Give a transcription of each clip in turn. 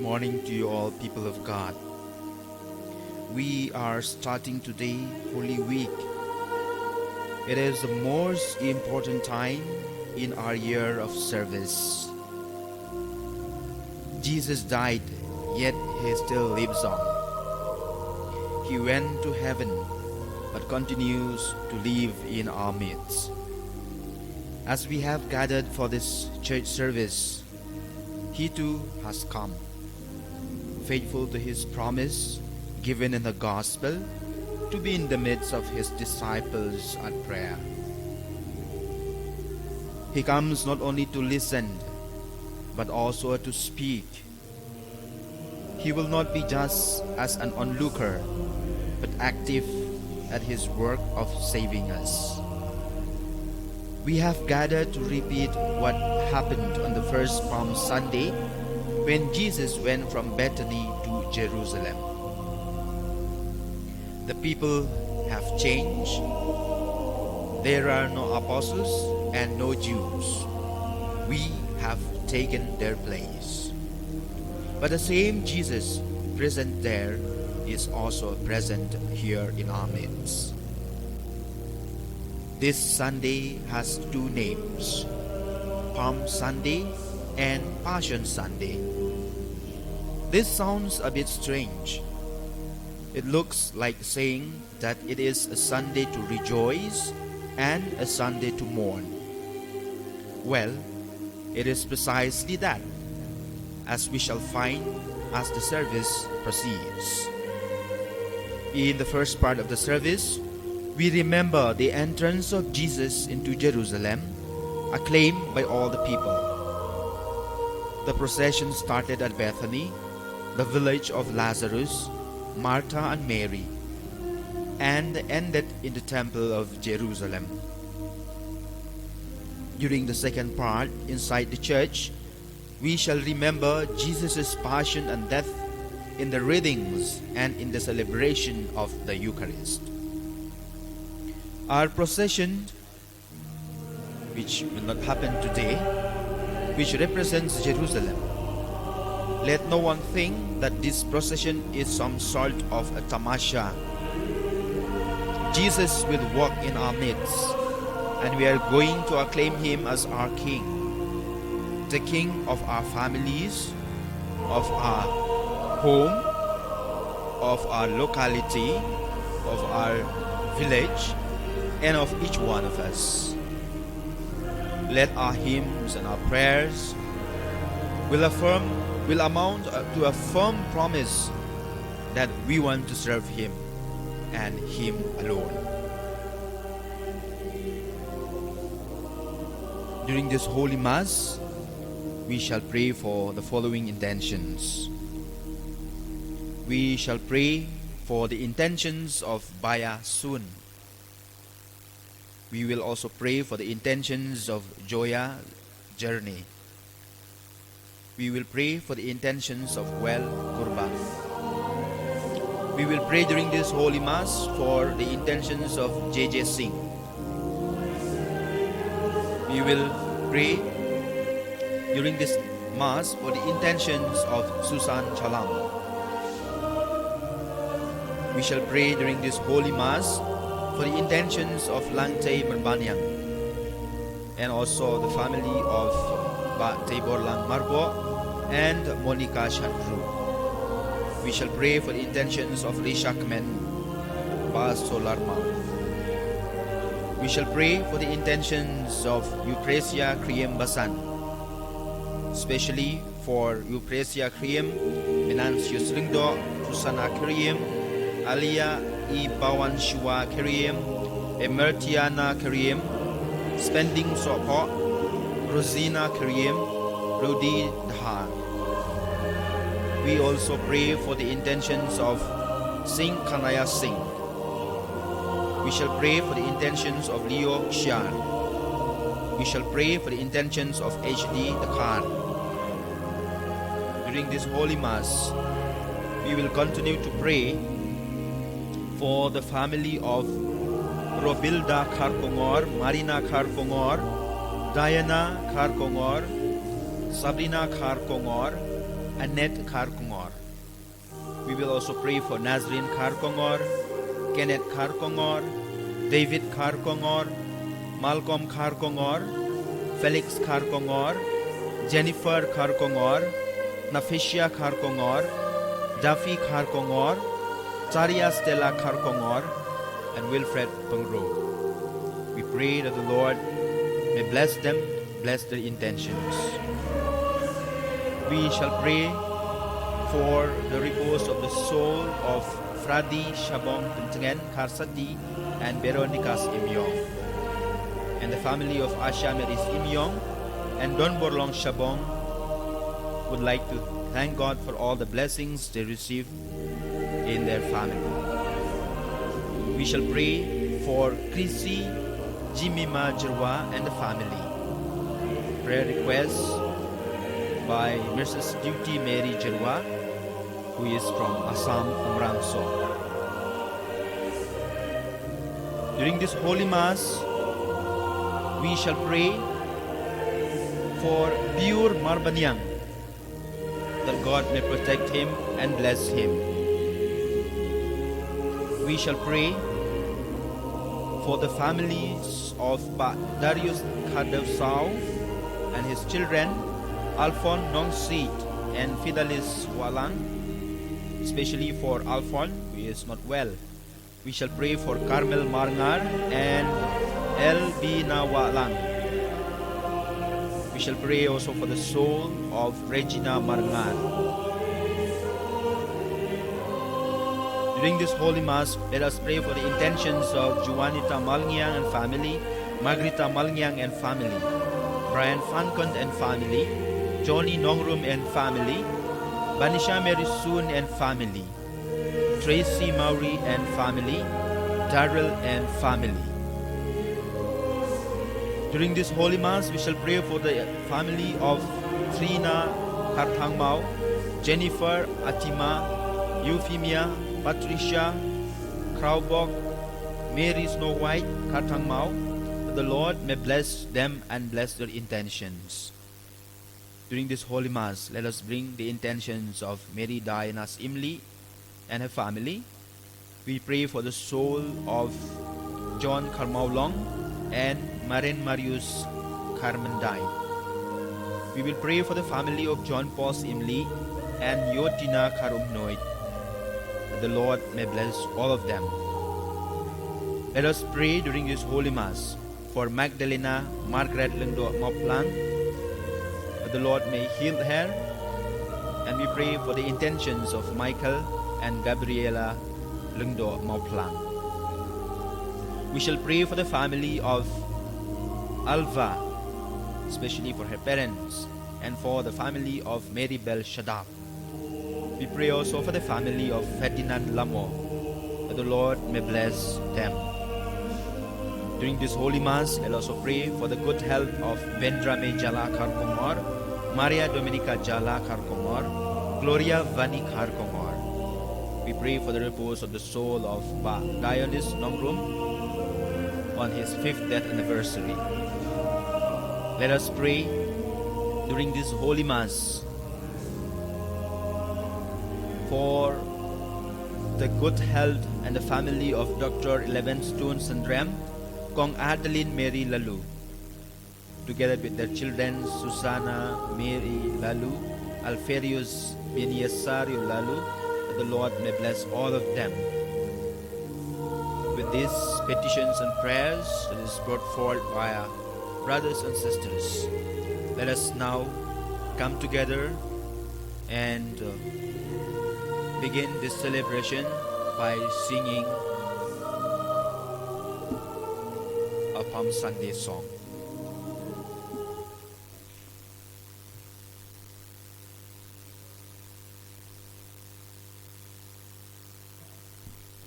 morning to you all, people of God. We are starting today Holy Week. It is the most important time in our year of service. Jesus died, yet He still lives on. He went to heaven, but continues to live in our midst. As we have gathered for this church service, He too has come, faithful to His promise given in the Gospel to be in the midst of His disciples at prayer. He comes not only to listen, but also to speak. He will not be just as an onlooker, but active at His work of saving us. We have gathered to repeat what happened on the first Palm Sunday when Jesus went from Bethany to Jerusalem. The people have changed. There are no apostles and no Jews. We have taken their place. But the same Jesus present there is also present here in our midst. This Sunday has two names, Palm Sunday and Passion Sunday. This sounds a bit strange. It looks like saying that it is a Sunday to rejoice and a Sunday to mourn. Well, it is precisely that, as we shall find as the service proceeds. In the first part of the service, we remember the entrance of Jesus into Jerusalem, acclaimed by all the people. The procession started at Bethany, the village of Lazarus, Martha and Mary, and ended in the temple of Jerusalem. During the second part, inside the church, we shall remember Jesus' passion and death in the readings and in the celebration of the Eucharist. Our procession, which will not happen today, which represents Jerusalem. Let no one think that this procession is some sort of a tamasha. Jesus will walk in our midst, and we are going to acclaim Him as our King, the King of our families, of our home, of our locality, of our village, and of each one of us. Let our hymns and our prayers will amount to a firm promise that we want to serve Him and Him alone. During this Holy Mass, we shall pray for the following intentions. We shall pray for the intentions of Baya Sun. We will also pray for the intentions of Joya Journey. We will pray for the intentions of Well Warbah. We will pray during this Holy Mass for the intentions of JJ Singh. We will pray during this Mass for the intentions of Susan Chalam. We shall pray during this Holy Mass for the intentions of Langtay Merbanyang and also the family of Ba Tabor Lang Marbo and Monica Chandru. We shall pray for the intentions of Rishakmen Ba Solarma. We shall pray for the intentions of Eucrasia Kriem Basan, especially for Eucrasia Kriem, Venantius Ringdo, Susana Kriem, Alia Ibawan Shua Kriem, Emertiana Kriem, Spending Sopo, Rosina Kriem, Rodi Dhar. We also pray for the intentions of Singh Kanaya Singh. We shall pray for the intentions of Leo Xian. We shall pray for the intentions of HD Dakar. During this Holy Mass, we will continue to pray for the family of Robilda Karkongor, Marina Karkongor, Diana Karkongor, Sabrina Karkongor, Annette Karkongor. We will also pray for Nazrin Karkongor, Kenneth Karkongor, David Karkongor, Malcolm Karkongor, Felix Karkongor, Jennifer Karkongor, Nafisha Karkongor, Duffy Karkongor, Charia Stella Karkongor, and Wilfred Pangro. We pray that the Lord may bless them, bless their intentions. We shall pray for the repose of the soul of Fradi Shabong Tuntengen Karsati and Veronica's Imyong, and the family of Asha Meris Imyong and Don Borlong Shabong would like to thank God for all the blessings they receive in their family. We shall pray for Chrissy Jimima Jirwa and the family. Prayer requests by Mrs. Duty Mary Jirwa, who is from Assam, Umrangso. During this Holy Mass, we shall pray for Biur Marbanyang, that God may protect him and bless him. We shall pray for the families of Darius Kadev Sao and his children, Alphon Nongsit and Fidelis Walang, especially for Alphon, who is not well. We shall pray for Carmel Marngar and El Bina Walang. We shall pray also for the soul of Regina Marngar. During this Holy Mass, let us pray for the intentions of Juanita Malngiang and family, Margarita Malngiang and family, Brian Fankond and family, Johnny Nongrum and family, Banisha Merisun and family, Tracy Maury and family, Darrell and family. During this Holy Mass, we shall pray for the family of Trina Karthangmao, Jennifer Atima, Euphemia, Patricia Kraubok, Mary Snow White Karthangmao. The Lord may bless them and bless their intentions. During this Holy Mass, let us bring the intentions of Mary Diana's Imli and her family. We pray for the soul of John Karmaulong and Maren Marius Carmendai. We will pray for the family of John Paul Imli and Yotina Karumnoid. The Lord may bless all of them. Let us pray during this Holy Mass for Magdalena Margaret Lindo Moplang. The Lord may heal her. And we pray for the intentions of Michael and Gabriela Lindo Moplang. We shall pray for the family of Alva, especially for her parents, and for the family of Mary Bell Shadab. We pray also for the family of Ferdinand Lamo, that the Lord may bless them. During this Holy Mass, let us also pray for the good health of Vendrame Jala Karkongor, Maria Dominica Jala Karkongor, Gloria Vani Karkongor. We pray for the repose of the soul of Dionys Nongrum on his 5th death anniversary. Let us pray during this Holy Mass for the good health and the family of Dr. Levenstone Sandrem, Kong Adeline Mary Lalu, together with their children Susana Mary Lalu, Alferius Beniasario Lalu, that the Lord may bless all of them. With these petitions and prayers that is brought forth by our brothers and sisters, let us now come together and begin this celebration by singing a Palm Sunday song.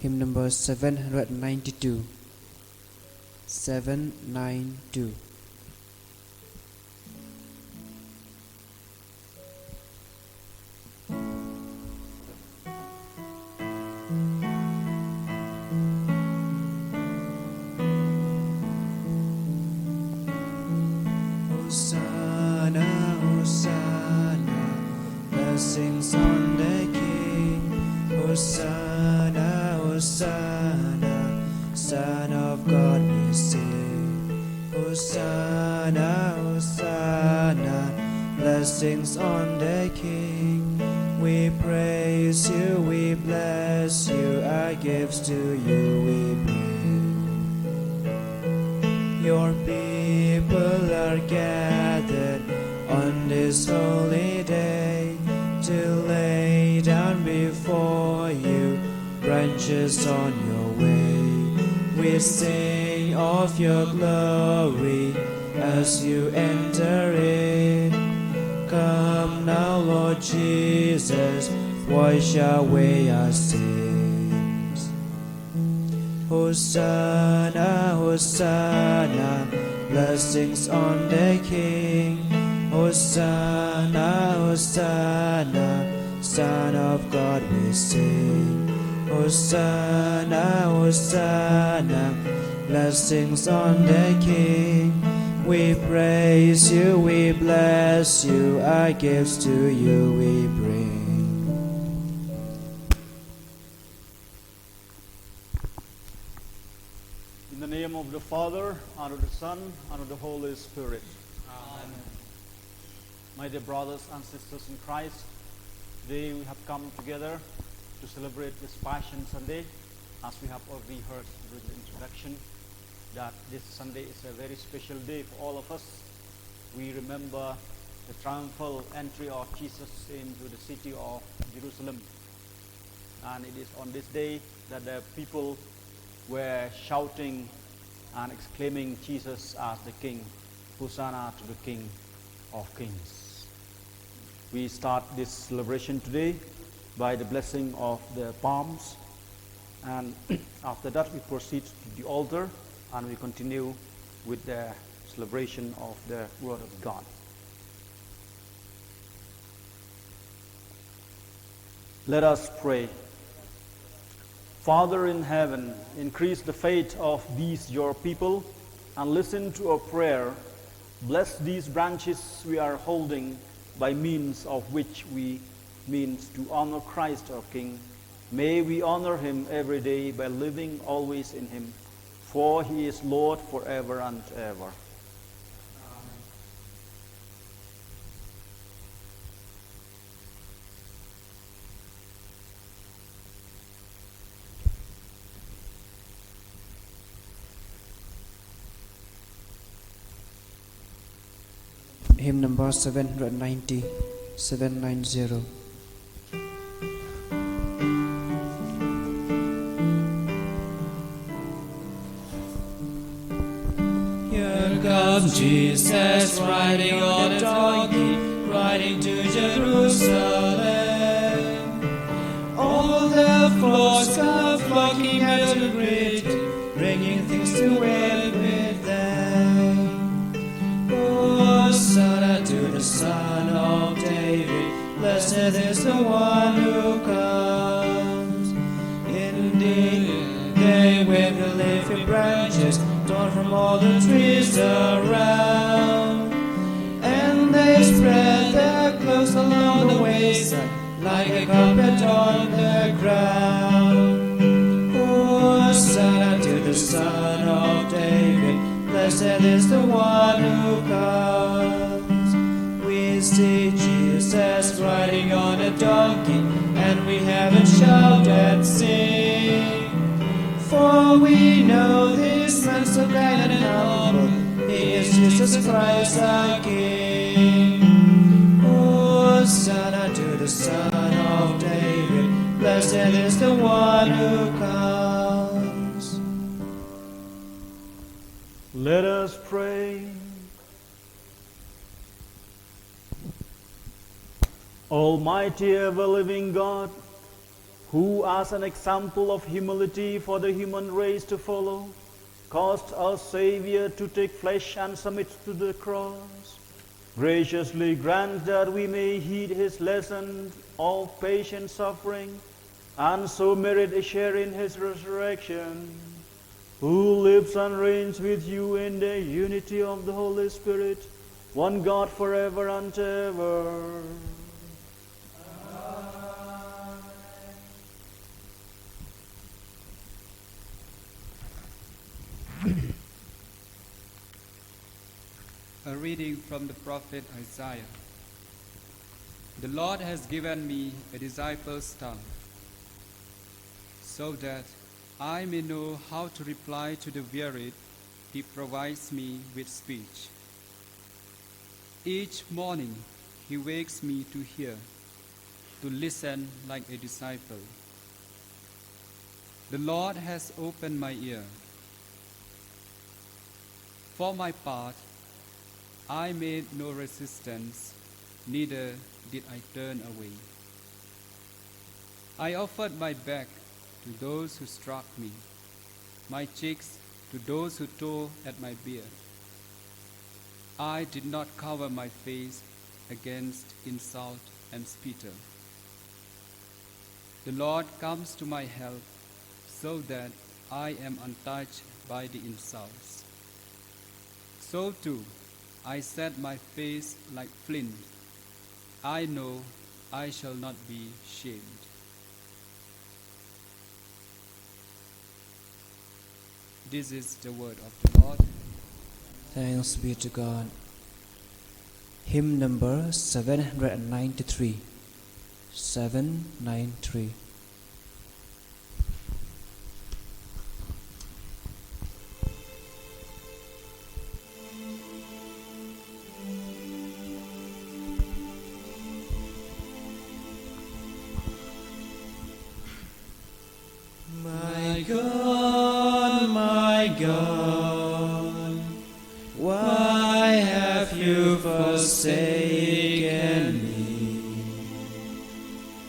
Hymn number 792. 792. Hosanna, Hosanna, blessing Son of God we sing. Hosanna, Hosanna, blessings on the King. We praise you, we bless you, our gifts to you we bring. Your people are gathered on this holy day to lay down before you branches on your way. We sing of your glory as you enter in. Come now, Lord Jesus, wash away our sins. Hosanna, Hosanna, blessings on the King. Hosanna, Hosanna, Son of God we sing. Hosanna, Hosanna, blessings on the King. We praise you, we bless you, our gifts to you we bring. In the name of the Father, and of the Son, and of the Holy Spirit. Amen. My dear brothers and sisters in Christ, today we have come together to celebrate this Passion Sunday, as we have already heard during the introduction, that this Sunday is a very special day for all of us. We remember the triumphal entry of Jesus into the city of Jerusalem. And it is on this day that the people were shouting and exclaiming Jesus as the King. Hosanna to the King of Kings. We start this celebration today by the blessing of the palms, and after that we proceed to the altar and we continue with the celebration of the Word of God. Let us pray. Father in heaven, increase the faith of these your people and listen to our prayer. Bless these branches we are holding, by means of which we means to honor Christ our King. May we honor him every day by living always in him, for he is Lord forever and ever. Hymn number 790, 790. Here comes Jesus riding on a donkey, riding to Jerusalem. All the flocks come flocking out to greet him, bringing things to wed with them. Hosanna to the Son of David, blessed is the one who comes. Indeed, they wave the leafy branches, torn from all the trees around, and they spread their cloaks along the wayside, like a carpet on the ground. Hosanna to the Son of David, blessed is the one who comes. We see Jesus riding on a donkey, and we haven't shouted and sing. For we know this man so kind and humble, he is Jesus Christ our King. Hosanna to the Son of David, blessed is the one who comes. Let us pray. Almighty ever-living God, who as an example of humility for the human race to follow, caused our Savior to take flesh and submit to the cross, graciously grant that we may heed his lesson of patient suffering, and so merit a share in his resurrection, who lives and reigns with you in the unity of the Holy Spirit, one God forever and ever. A reading from the prophet Isaiah. The Lord has given me a disciple's tongue, so that I may know how to reply to the wearied. He provides me with speech. Each morning he wakes me to hear, to listen like a disciple. The Lord has opened my ear. For my part, I made no resistance, neither did I turn away. I offered my back to those who struck me, my cheeks to those who tore at my beard. I did not cover my face against insult and spittle. The Lord comes to my help, so that I am untouched by the insults. So too, I set my face like flint. I know I shall not be shamed. This is the word of the Lord. Thanks be to God. Hymn number 793. 793. My God, why have you forsaken me?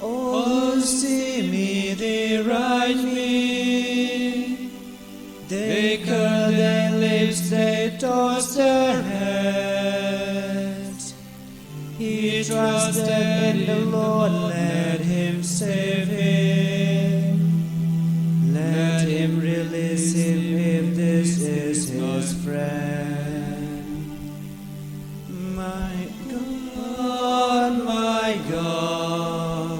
Oh, see me, they write me. They curl their lips, they toss their heads. He trusted in the Lord, let him save him. Let him release him if this is his friend. My God,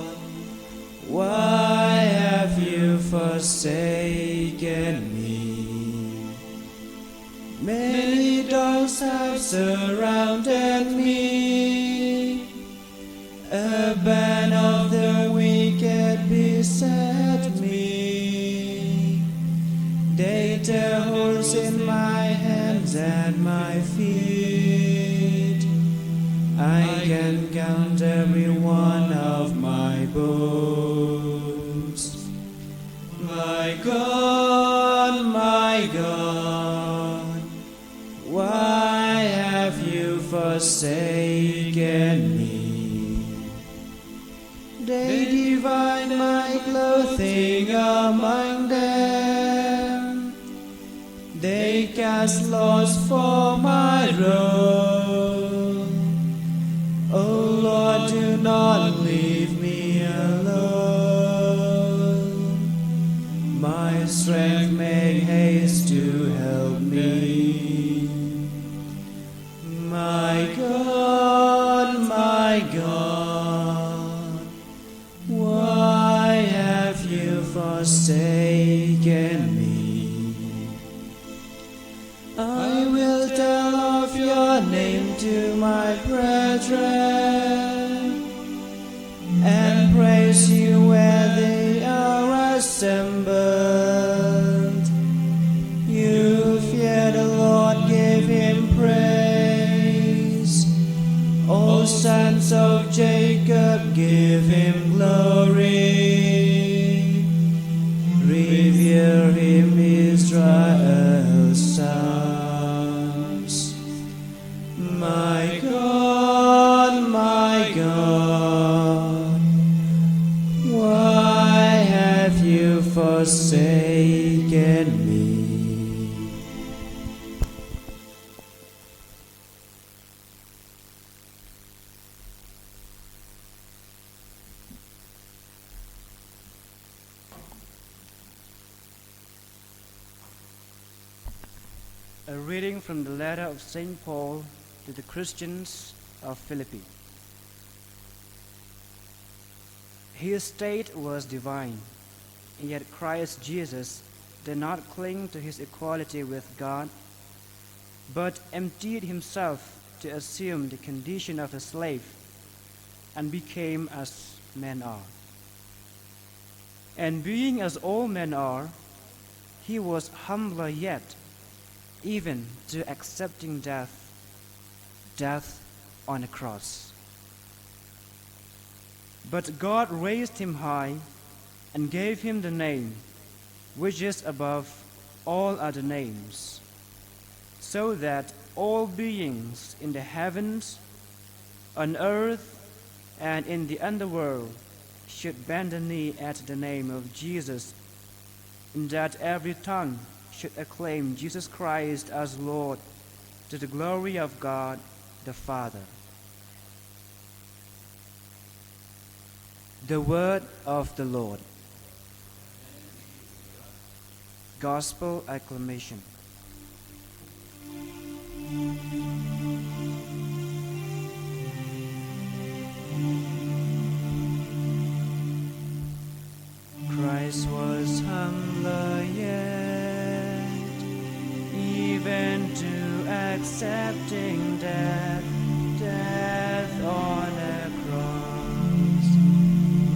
why have you forsaken me? Many dogs have surrounded me. A band of the wicked beset me. They tear holes in my hands and my feet. I can count every one of my bones. My God, why have you forsaken me? They divide my clothing among them. They cast lots for my robe. Oh Lord, do not leave me alone. My strength make haste to help me. My God, why have you forsaken me? I will tell of your name to my brethren, and praise you where they are assembled. You fear the Lord, give him praise. O sons of Jacob, give him glory. Revere him, Israel's sons. My God, why have you forsaken me? A reading from the letter of St. Paul to the Christians of Philippi. His state was divine, yet Christ Jesus did not cling to his equality with God, but emptied himself to assume the condition of a slave and became as men are. And being as all men are, he was humbler yet, even to accepting death on a cross. But God raised him high and gave him the name which is above all other names, so that all beings in the heavens, on earth, and in the underworld should bend the knee at the name of Jesus, and that every tongue should acclaim Jesus Christ as Lord, to the glory of God the Father. The word of the Lord. Gospel acclamation. Christ was humbler yet, even to accepting death on a cross.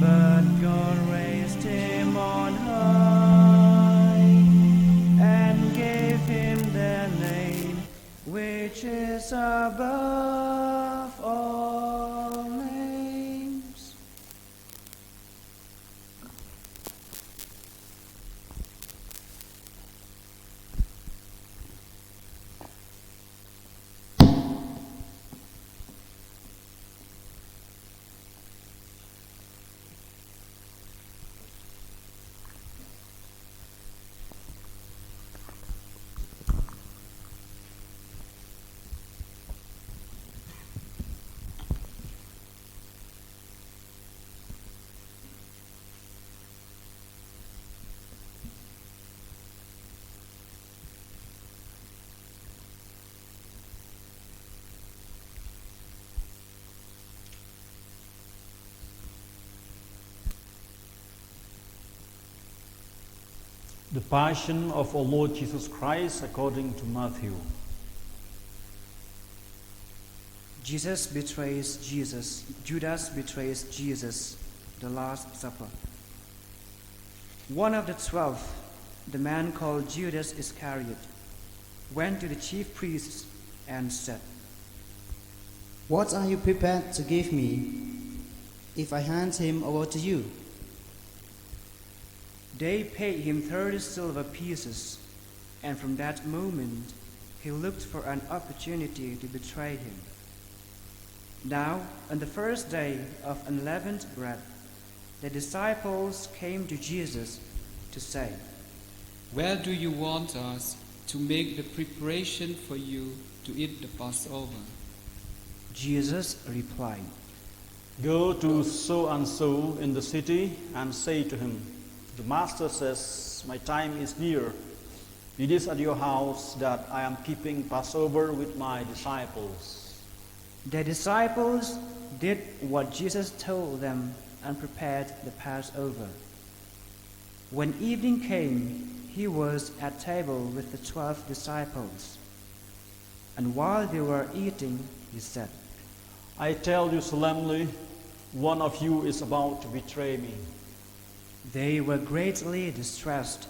But God raised him on high and gave him the name which is above all names. The Passion of our Lord Jesus Christ according to Matthew. Judas betrays Jesus, the Last Supper. One of the 12, the man called Judas Iscariot, went to the chief priests and said, "What are you prepared to give me if I hand him over to you?" They paid him 30 silver pieces, and from that moment he looked for an opportunity to betray him. Now, on the first day of unleavened bread, the disciples came to Jesus to say, "Where do you want us to make the preparation for you to eat the Passover?" Jesus replied, Go to so and so in the city and say to him, the master says, my time is near. It is at your house that I am keeping Passover with my disciples. The disciples did what Jesus told them and prepared the Passover. When evening came, he was at table with the 12 disciples. And while they were eating, he said, I tell you solemnly, one of you is about to betray me. They were greatly distressed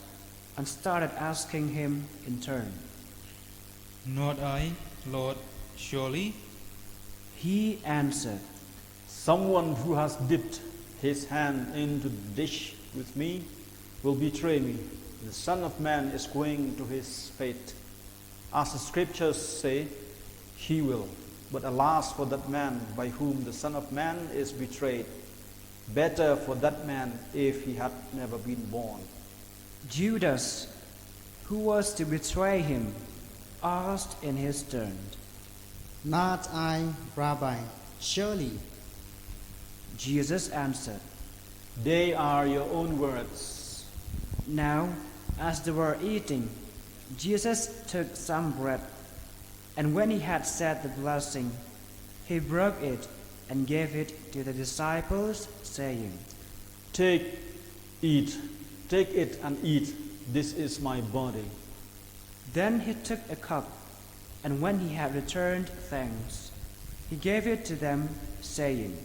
and started asking him in turn. Not I, Lord, surely? He answered, Someone who has dipped his hand into the dish with me will betray me. The Son of Man is going to his fate. As the scriptures say, he will. But alas for that man by whom the Son of Man is betrayed. Better for that man if he had never been born. Judas, who was to betray him, asked in his turn, Not I, Rabbi, surely? Jesus answered, They are your own words. Now, as they were eating, Jesus took some bread, and when he had said the blessing, he broke it and gave it to the disciples, saying, Take it and eat. This is my body. Then he took a cup, And when he had returned thanks, he gave it to them, saying,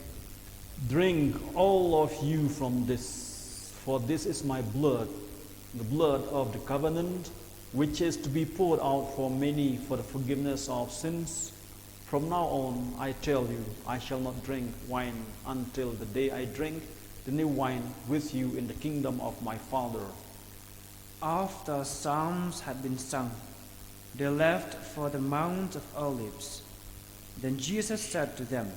Drink all of you from this, for this is my blood, the blood of the covenant, which is to be poured out for many for the forgiveness of sins. From now on, I tell you, I shall not drink wine until the day I drink the new wine with you in the kingdom of my Father. After psalms had been sung, they left for the Mount of Olives. Then Jesus said to them,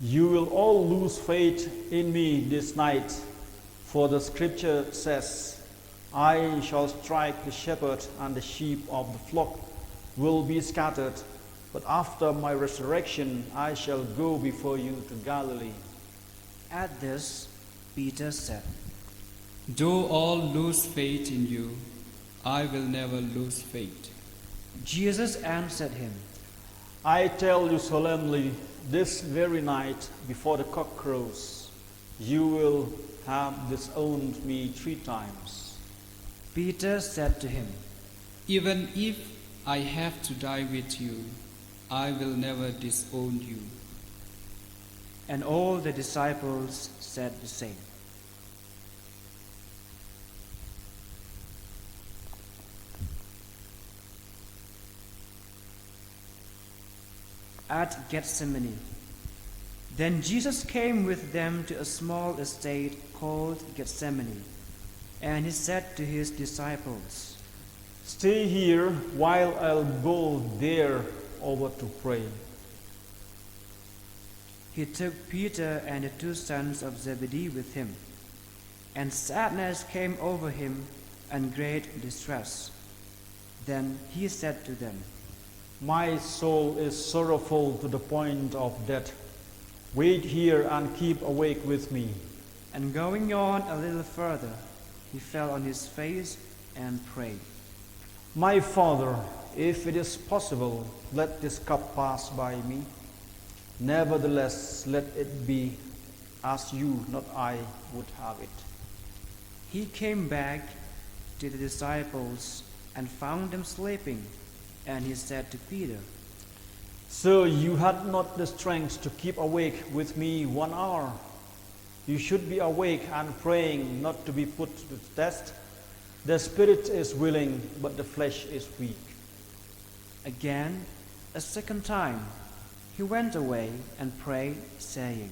You will all lose faith in me this night, for the scripture says, I shall strike the shepherd, and the sheep of the flock will be scattered. But after my resurrection, I shall go before you to Galilee. At this, Peter said, Though all lose faith in you, I will never lose faith. Jesus answered him, I tell you solemnly, this very night, before the cock crows, you will have disowned me 3 times. Peter said to him, Even if I have to die with you, I will never disown you. And all the disciples said the same. At Gethsemane. Then Jesus came with them to a small estate called Gethsemane, and he said to his disciples, Stay here while I'll go there over to pray. He took Peter and the 2 sons of Zebedee with him, and sadness came over him and great distress. Then he said to them, My soul is sorrowful to the point of death. Wait here and keep awake with me. And going on a little further, he fell on his face and prayed. My Father, if it is possible, let this cup pass by me. Nevertheless, let it be as you, not I, would have it. He came back to the disciples and found them sleeping, and he said to Peter, So you had not the strength to keep awake with me 1 hour. You should be awake and praying, not to be put to the test. The spirit is willing, but the flesh is weak. Again, a second time, he went away and prayed, saying,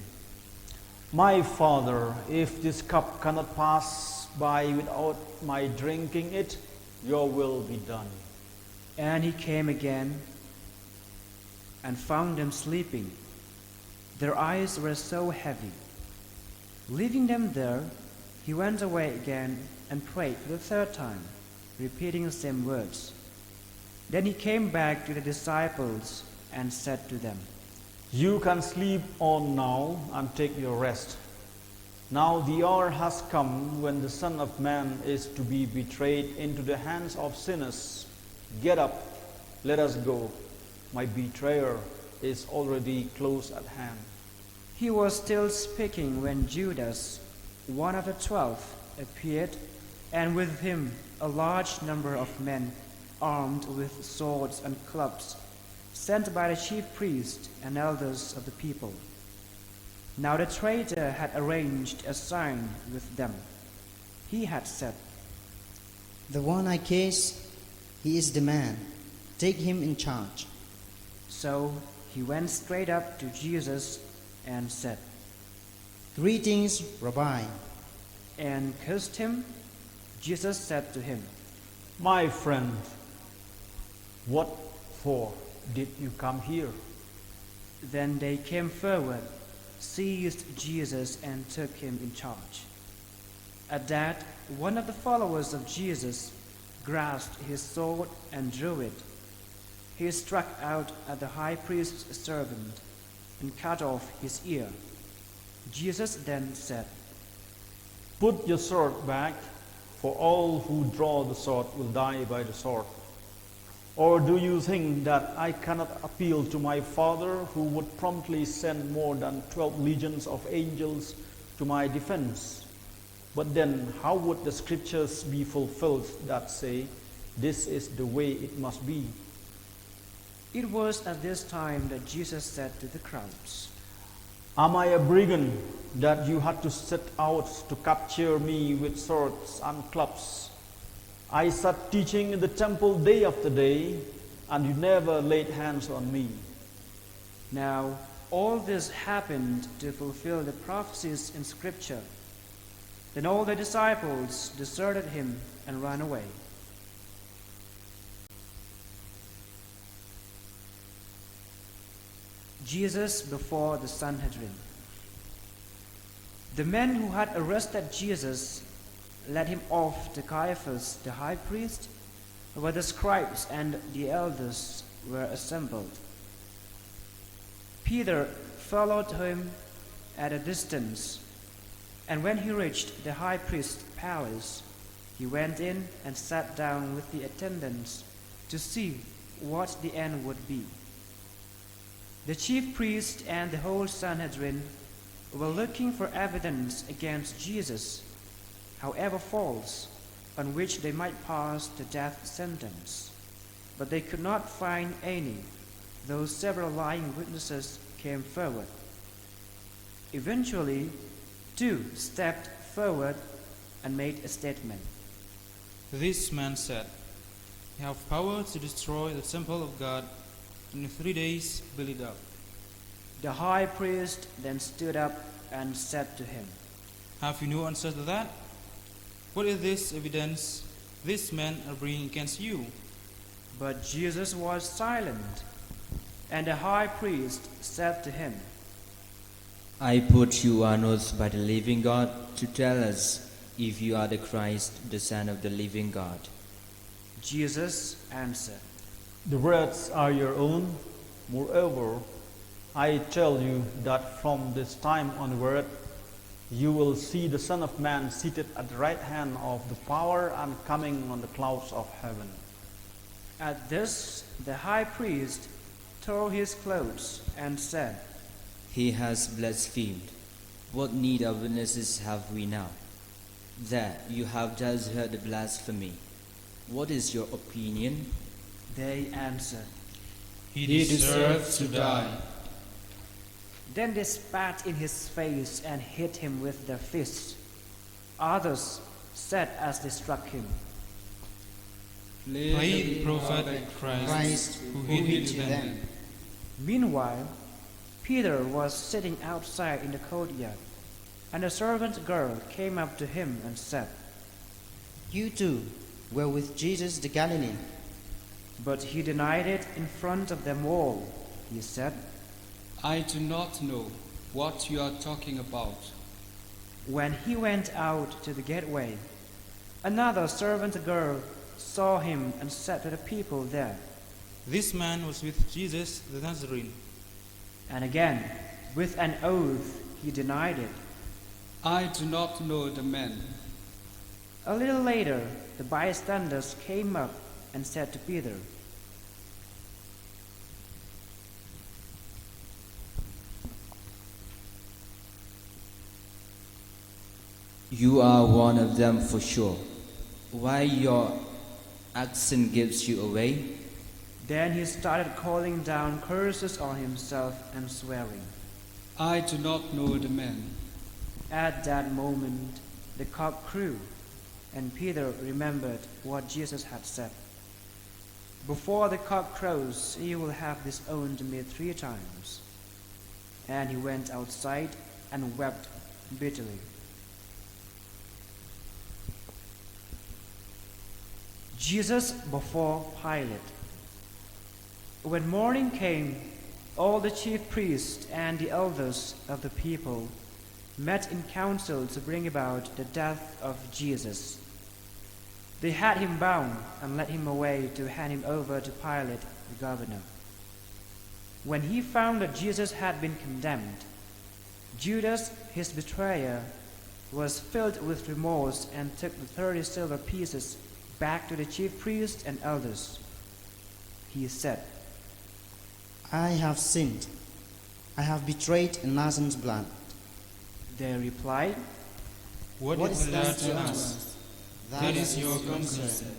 My Father, if this cup cannot pass by without my drinking it, your will be done. And he came again and found them sleeping. Their eyes were so heavy. Leaving them there, he went away again and prayed for the 3rd time, repeating the same words. Then he came back to the disciples and said to them, You can sleep on now and take your rest. Now the hour has come when the Son of Man is to be betrayed into the hands of sinners. Get up, let us go. My betrayer is already close at hand. He was still speaking when Judas, one of the 12, appeared, and with him a large number of men armed with swords and clubs, sent by the chief priests and elders of the people. Now the traitor had arranged a sign with them. He had said, The one I kiss, he is the man. Take him in charge. So he went straight up to Jesus and said, Greetings, Rabbi. And kissed him. Jesus said to him, My friend, what for did you come here? Then they came forward, seized Jesus, and took him in charge. At that, one of the followers of Jesus grasped his sword and drew it. He struck out at the high priest's servant and cut off his ear. Jesus then said, Put your sword back, for all who draw the sword will die by the sword. Or do you think that I cannot appeal to my Father, who would promptly send more than 12 legions of angels to my defense? But then how would the scriptures be fulfilled that say, This is the way it must be? It was at this time that Jesus said to the crowds, Am I a brigand that you had to set out to capture me with swords and clubs? I sat teaching in the temple day after day, and you never laid hands on me. Now all this happened to fulfill the prophecies in Scripture. Then all the disciples deserted him and ran away. Jesus before the Sanhedrin. The men who had arrested Jesus led him off to Caiaphas the high priest, where the scribes and the elders were assembled. Peter followed him at a distance, and when he reached the high priest's palace, he went in and sat down with the attendants to see what the end would be. The chief priest and the whole Sanhedrin were looking for evidence against Jesus, however false, on which they might pass the death sentence. But they could not find any, though several lying witnesses came forward. Eventually, 2 stepped forward and made a statement. This man said, "You have power to destroy the temple of God, and in 3 days build it up." The high priest then stood up and said to him, Have you no answer to that? What is this evidence these men are bringing against you? But Jesus was silent, and the high priest said to him, I put you on oath by the living God to tell us if you are the Christ, the Son of the living God. Jesus answered, The words are your own. Moreover, I tell you that from this time onward, you will see the Son of Man seated at the right hand of the power and coming on the clouds of heaven. At this, the high priest tore his clothes and said, He has blasphemed. What need of witnesses have we now? There, you have just heard the blasphemy. What is your opinion? They answered. He deserves to die. Then they spat in his face and hit him with their fists. Others said as they struck him, Play the prophet Christ who hid them. Meanwhile, Peter was sitting outside in the courtyard, and a servant girl came up to him and said, You too were with Jesus the Galilean. But he denied it in front of them all. He said, I do not know what you are talking about. When he went out to the gateway, another servant girl saw him and said to the people there, This man was with Jesus the Nazarene. and again, with an oath, he denied it. I do not know the man. A little later, the bystanders came up and said to Peter, You are one of them for sure. Why your accent gives you away? Then he started calling down curses on himself and swearing. I do not know the man. At that moment, the cock crew, and Peter remembered what Jesus had said. Before the cock crows, he will have disowned me 3 times. And he went outside and wept bitterly. Jesus before Pilate. When morning came, all the chief priests and the elders of the people met in council to bring about the death of Jesus. They had him bound and led him away to hand him over to Pilate, the governor. When he found that Jesus had been condemned, Judas, his betrayer, was filled with remorse and took the 30 silver pieces back to the chief priests and elders. He said, I have sinned. I have betrayed innocent blood. They replied, What is that to us? That is your concern.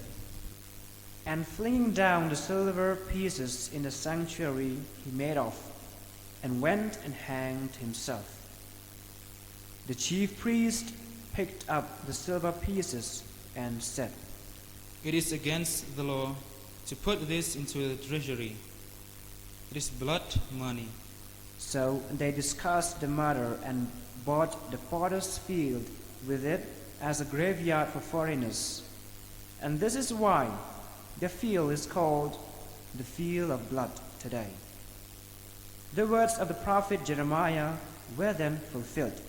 and flinging down the silver pieces in the sanctuary, he made off, and went and hanged himself. The chief priest picked up the silver pieces and said, "It is against the law to put this into the treasury. It is blood money." So they discussed the matter and bought the potter's field with it as a graveyard for foreigners. And this is why the field is called the Field of Blood today. The words of the prophet Jeremiah were then fulfilled.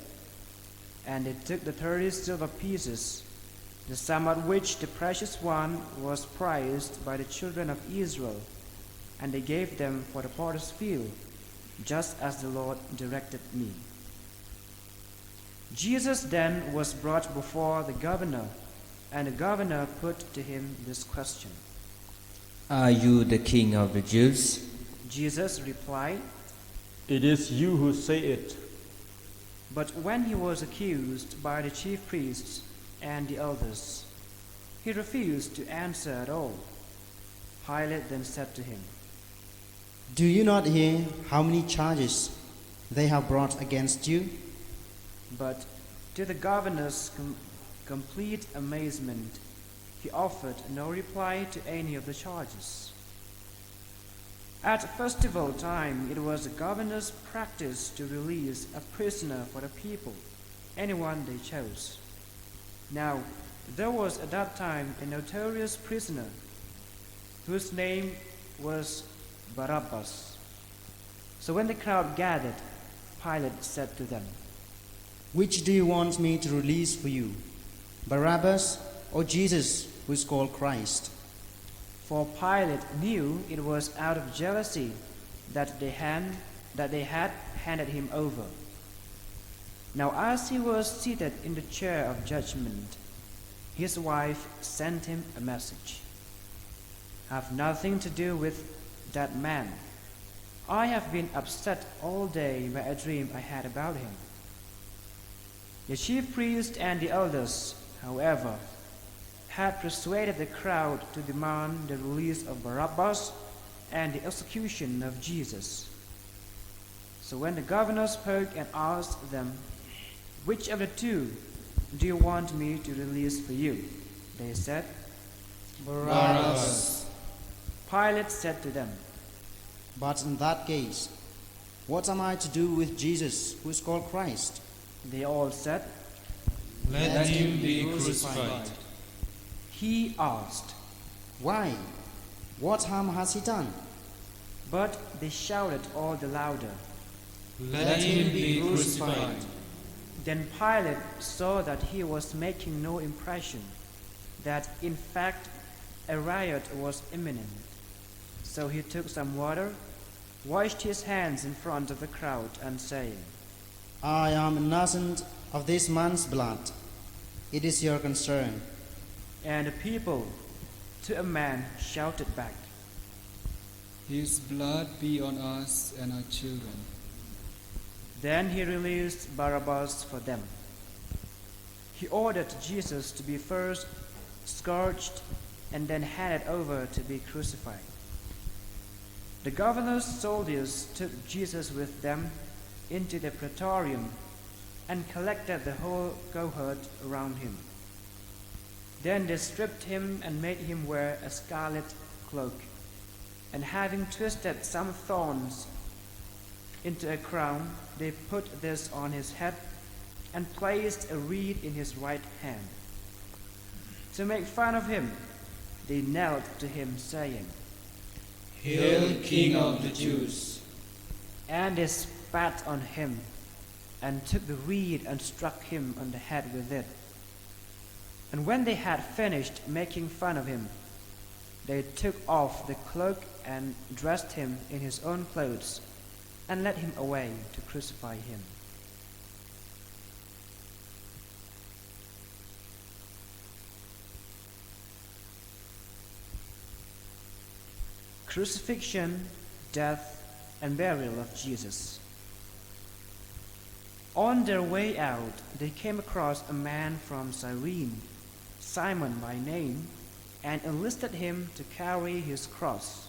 And they took the 30 silver pieces, the sum at which the precious one was priced by the children of Israel, and they gave them for the potter's field, just as the Lord directed me. Jesus then was brought before the governor, and the governor put to him this question. Are you the king of the Jews? Jesus replied, It is you who say it. but when he was accused by the chief priests and the elders, he refused to answer at all. Pilate then said to him, Do you not hear how many charges they have brought against you? But to the governor's complete amazement, he offered no reply to any of the charges. At festival time, it was the governor's practice to release a prisoner for the people, anyone they chose. Now, there was at that time a notorious prisoner whose name was Barabbas. So when the crowd gathered, Pilate said to them, Which do you want me to release for you, Barabbas or Jesus, who is called Christ? For Pilate knew it was out of jealousy that they had handed him over. Now as he was seated in the chair of judgment, his wife sent him a message. Have nothing to do with that man. I have been upset all day by a dream I had about him. The chief priest and the elders, however, had persuaded the crowd to demand the release of Barabbas and the execution of Jesus. So when the governor spoke and asked them, Which of the two do you want me to release for you? They said, Barabbas. Pilate said to them, But in that case, what am I to do with Jesus, who is called Christ? They all said. Let him be crucified. He asked, Why? What harm has he done? but they shouted all the louder. Let him be crucified. Then Pilate saw that he was making no impression, that in fact a riot was imminent. So he took some water, washed his hands in front of the crowd, and saying, I am innocent of this man's blood. It is your concern. And the people, to a man, shouted back, His blood be on us and our children. Then he released Barabbas for them. He ordered Jesus to be first scourged and then handed over to be crucified. The governor's soldiers took Jesus with them into the praetorium and collected the whole cohort around him. Then they stripped him and made him wear a scarlet cloak, and having twisted some thorns into a crown, they put this on his head and placed a reed in his right hand. To make fun of him, they knelt to him, saying, Hail, King of the Jews. And they spat on him and took the reed and struck him on the head with it. And when they had finished making fun of him, they took off the cloak and dressed him in his own clothes and led him away to crucify him. Crucifixion, death, and burial of Jesus. On their way out, they came across a man from Cyrene, Simon by name, and enlisted him to carry his cross.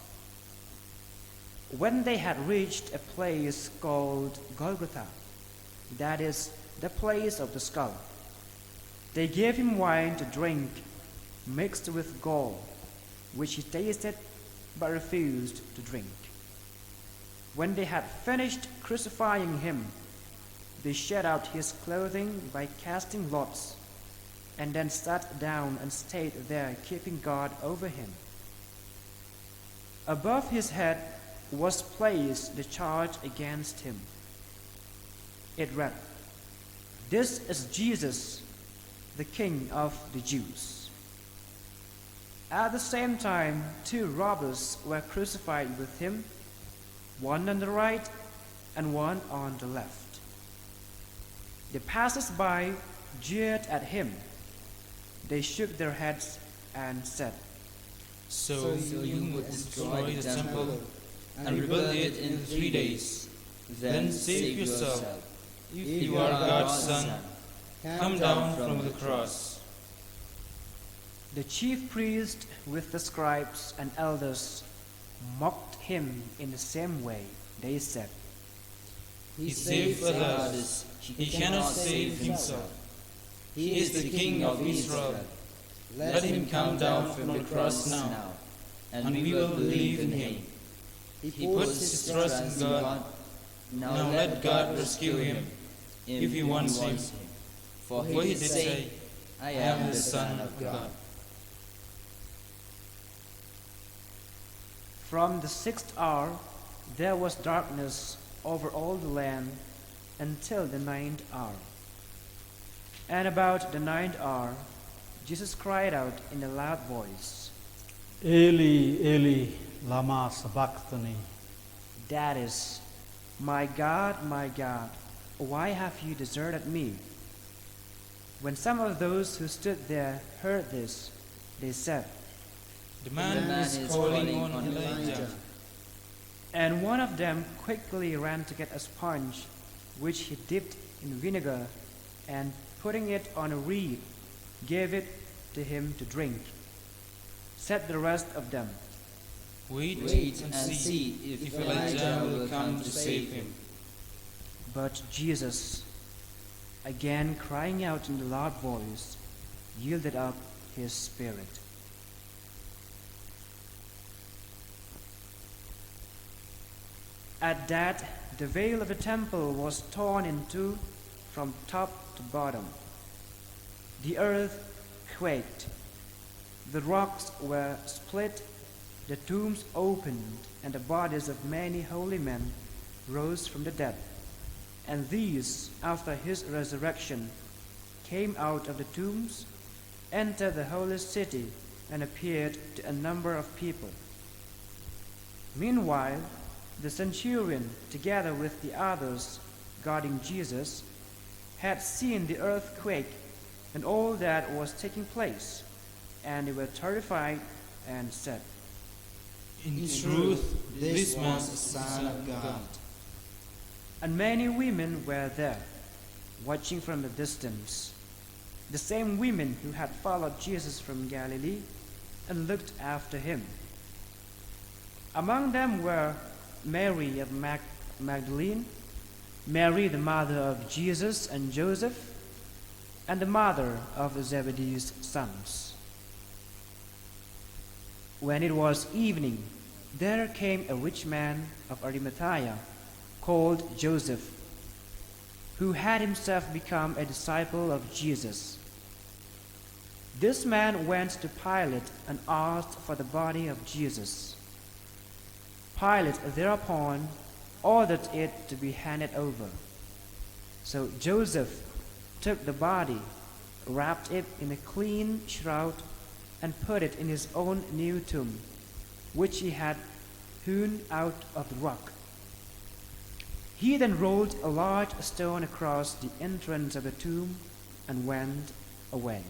When they had reached a place called Golgotha, that is, the place of the skull, they gave him wine to drink mixed with gall, which he tasted but refused to drink. When they had finished crucifying him, they shed out his clothing by casting lots, and then sat down and stayed there, keeping guard over him. Above his head was placed the charge against him. It read, "This is Jesus, the King of the Jews." At the same time, 2 robbers were crucified with him, one on the right and one on the left. The passers-by jeered at him. They shook their heads and said, So you would destroy the temple and rebuild it in 3 days. Then save yourself. If you are God's Son, come down from the cross. The chief priest with the scribes and elders mocked him in the same way. They said, He saved others. He cannot save himself. He is the King of Israel. Let him come down from the cross now, and we will believe in him. He puts his trust in God. Now let God rescue him, if he wants him. For he did say, I am the Son of God. From the 6th hour there was darkness over all the land until the 9th hour. And about the 9th hour, Jesus cried out in a loud voice, Eli, Eli, lama sabachthani. that is, my God, why have you deserted me? When some of those who stood there heard this, they said, The man is calling on Elijah. And one of them quickly ran to get a sponge, which he dipped in vinegar, and putting it on a reed, gave it to him to drink. Said the rest of them, Wait and see if Elijah will come to save him. But Jesus, again crying out in a loud voice, yielded up his spirit. At that, the veil of the temple was torn in two from top to bottom. The earth quaked. The rocks were split, the tombs opened, and the bodies of many holy men rose from the dead. And these, after his resurrection, came out of the tombs, entered the holy city, and appeared to a number of people. Meanwhile, the centurion, together with the others guarding Jesus, had seen the earthquake and all that was taking place, and they were terrified and said, In truth, this man was the Son of God. And many women were there, watching from a distance, the same women who had followed Jesus from Galilee and looked after him. Among them were Mary of Magdalene, Mary the mother of Jesus and Joseph, and the mother of Zebedee's sons. When it was evening, there came a rich man of Arimathea called Joseph, who had himself become a disciple of Jesus. This man went to Pilate and asked for the body of Jesus. Pilate thereupon ordered it to be handed over. So Joseph took the body, wrapped it in a clean shroud, and put it in his own new tomb, which he had hewn out of the rock. He then rolled a large stone across the entrance of the tomb and went away.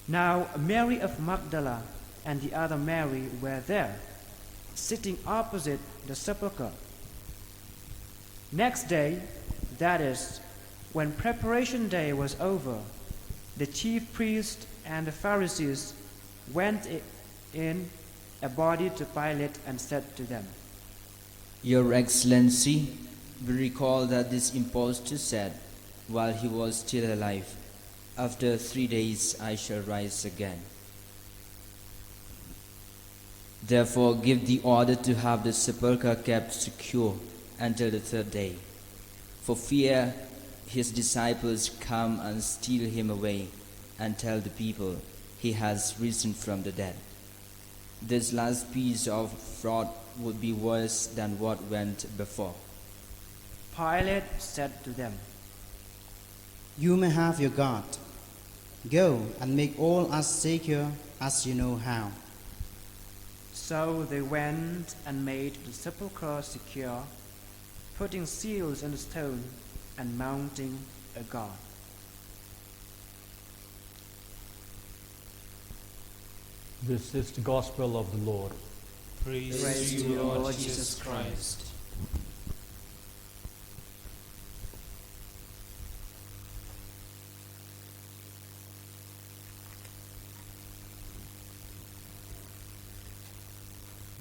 Now Mary of Magdala and the other Mary were there, sitting opposite the sepulchre. Next day, that is, when preparation day was over, the chief priests and the Pharisees went in a body to Pilate and said to them, Your Excellency, we recall that this impostor said, while he was still alive, After 3 days I shall rise again. Therefore give the order to have the sepulchre kept secure until the 3rd day, for fear his disciples come and steal him away and tell the people he has risen from the dead. This last piece of fraud would be worse than what went before. Pilate said to them, You may have your God. Go and make all as secure as you know how. So they went and made the sepulchre secure, putting seals on the stone and mounting a guard. This is the gospel of the Lord. Praise to you, Lord Jesus Christ.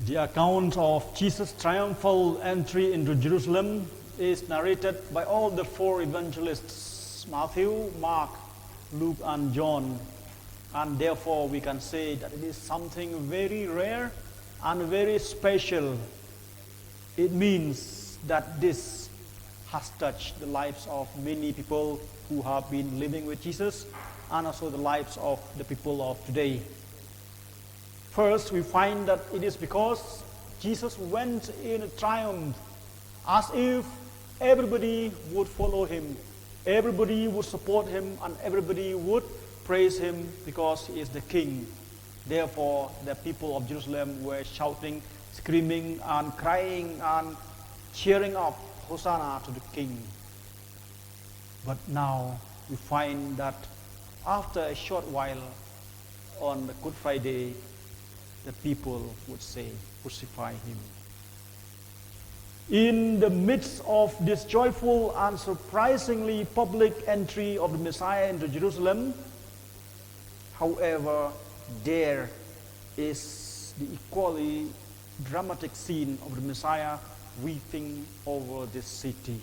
The account of Jesus' triumphal entry into Jerusalem is narrated by all the 4 evangelists, Matthew, Mark, Luke, and John. And therefore we can say that it is something very rare and very special. It means that this has touched the lives of many people who have been living with Jesus, and also the lives of the people of today. First, we find that it is because Jesus went in triumph, as if everybody would follow him, everybody would support him, and everybody would praise him because he is the king. Therefore, the people of Jerusalem were shouting, screaming, and crying, and cheering up, Hosanna to the king. But now, we find that after a short while, on the Good Friday, the people would say, crucify him. In the midst of this joyful and surprisingly public entry of the Messiah into Jerusalem, however, there is the equally dramatic scene of the Messiah weeping over this city.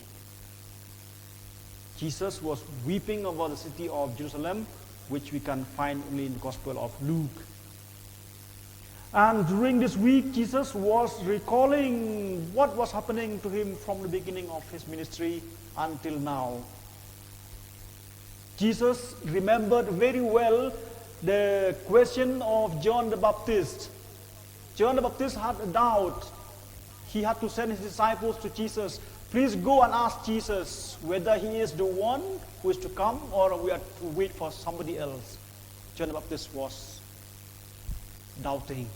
Jesus was weeping over the city of Jerusalem, which we can find only in the Gospel of Luke. And during this week, Jesus was recalling what was happening to him from the beginning of his ministry until now. Jesus remembered very well the question of John the Baptist. John the Baptist had a doubt. He had to send his disciples to Jesus. Please go and ask Jesus whether he is the one who is to come or we are to wait for somebody else. John the Baptist was doubting.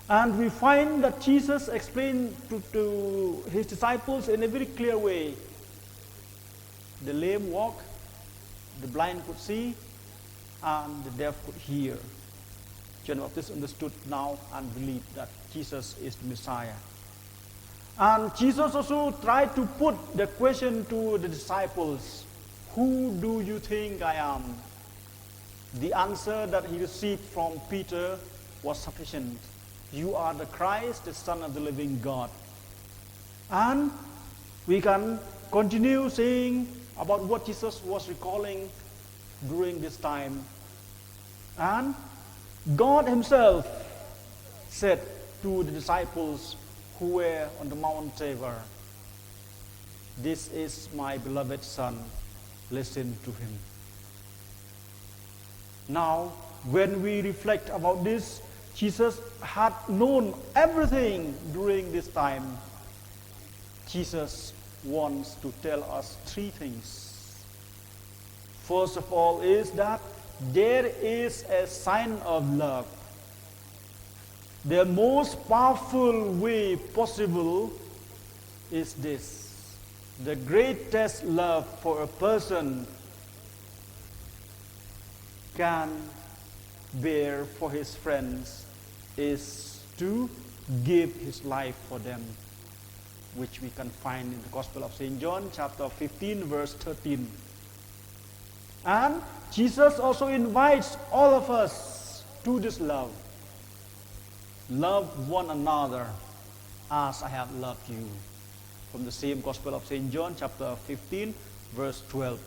And we find that Jesus explained to his disciples in a very clear way. The lame walk, the blind could see, and the deaf could hear. John the Baptist understood now and believed that Jesus is the Messiah. And Jesus also tried to put the question to the disciples, who do you think I am? The answer that he received from Peter was sufficient. You are the Christ, the Son of the living God. And we can continue saying about what Jesus was recalling during this time. And God himself said to the disciples who were on the Mount Tabor, this is my beloved Son, listen to him. Now, when we reflect about this, Jesus had known everything during this time. Jesus wants to tell us 3 things. First of all is that there is a sign of love. The most powerful way possible is this. The greatest love for a person can bear for his friends is to give his life for them, which we can find in the Gospel of St. John, chapter 15, verse 13. And Jesus also invites all of us to this love. Love one another as I have loved you. From the same Gospel of St. John, chapter 15, verse 12.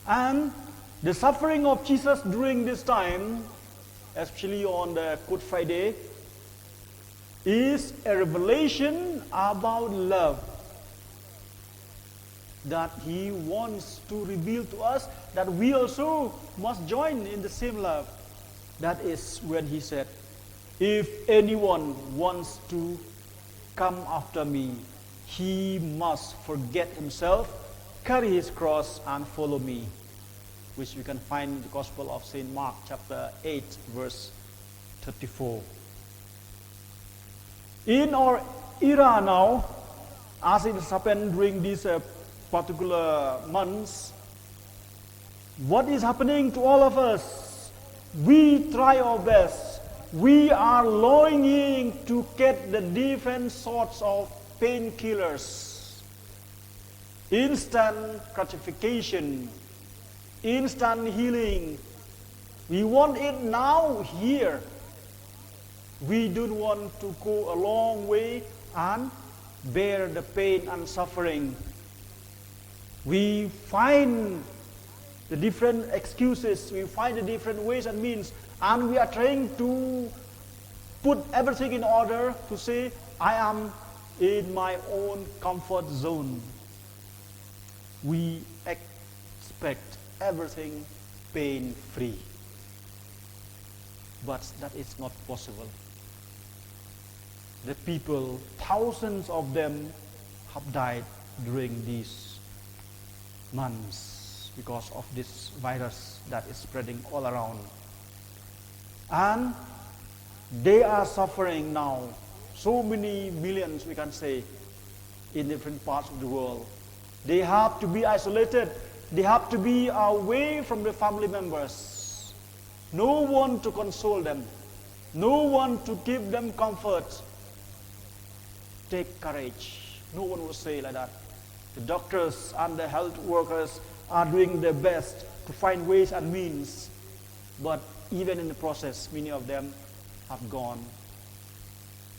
And the suffering of Jesus during this time, especially on the Good Friday, is a revelation about love that he wants to reveal to us, that we also must join in the same love. That is when he said, if anyone wants to come after me, he must forget himself, carry his cross, and follow me, which we can find in the Gospel of St. Mark, chapter 8, verse 34. In our era now, as it has happened during these particular months, what is happening to all of us? We try our best. We are longing to get the different sorts of painkillers, instant gratification, instant healing. We want it now, here. We don't want to go a long way and bear the pain and suffering. We find the different excuses, we find the different ways and means, and we are trying to put everything in order to say, I am in my own comfort zone. We expect everything pain-free. But that is not possible. The people, thousands of them, have died during these months because of this virus that is spreading all around. And they are suffering now. So many millions, we can say, in different parts of the world. They have to be isolated. They have to be away from their family members. No one to console them. No one to give them comfort. Take courage. No one will say like that. The doctors and the health workers are doing their best to find ways and means. But even in the process, many of them have gone.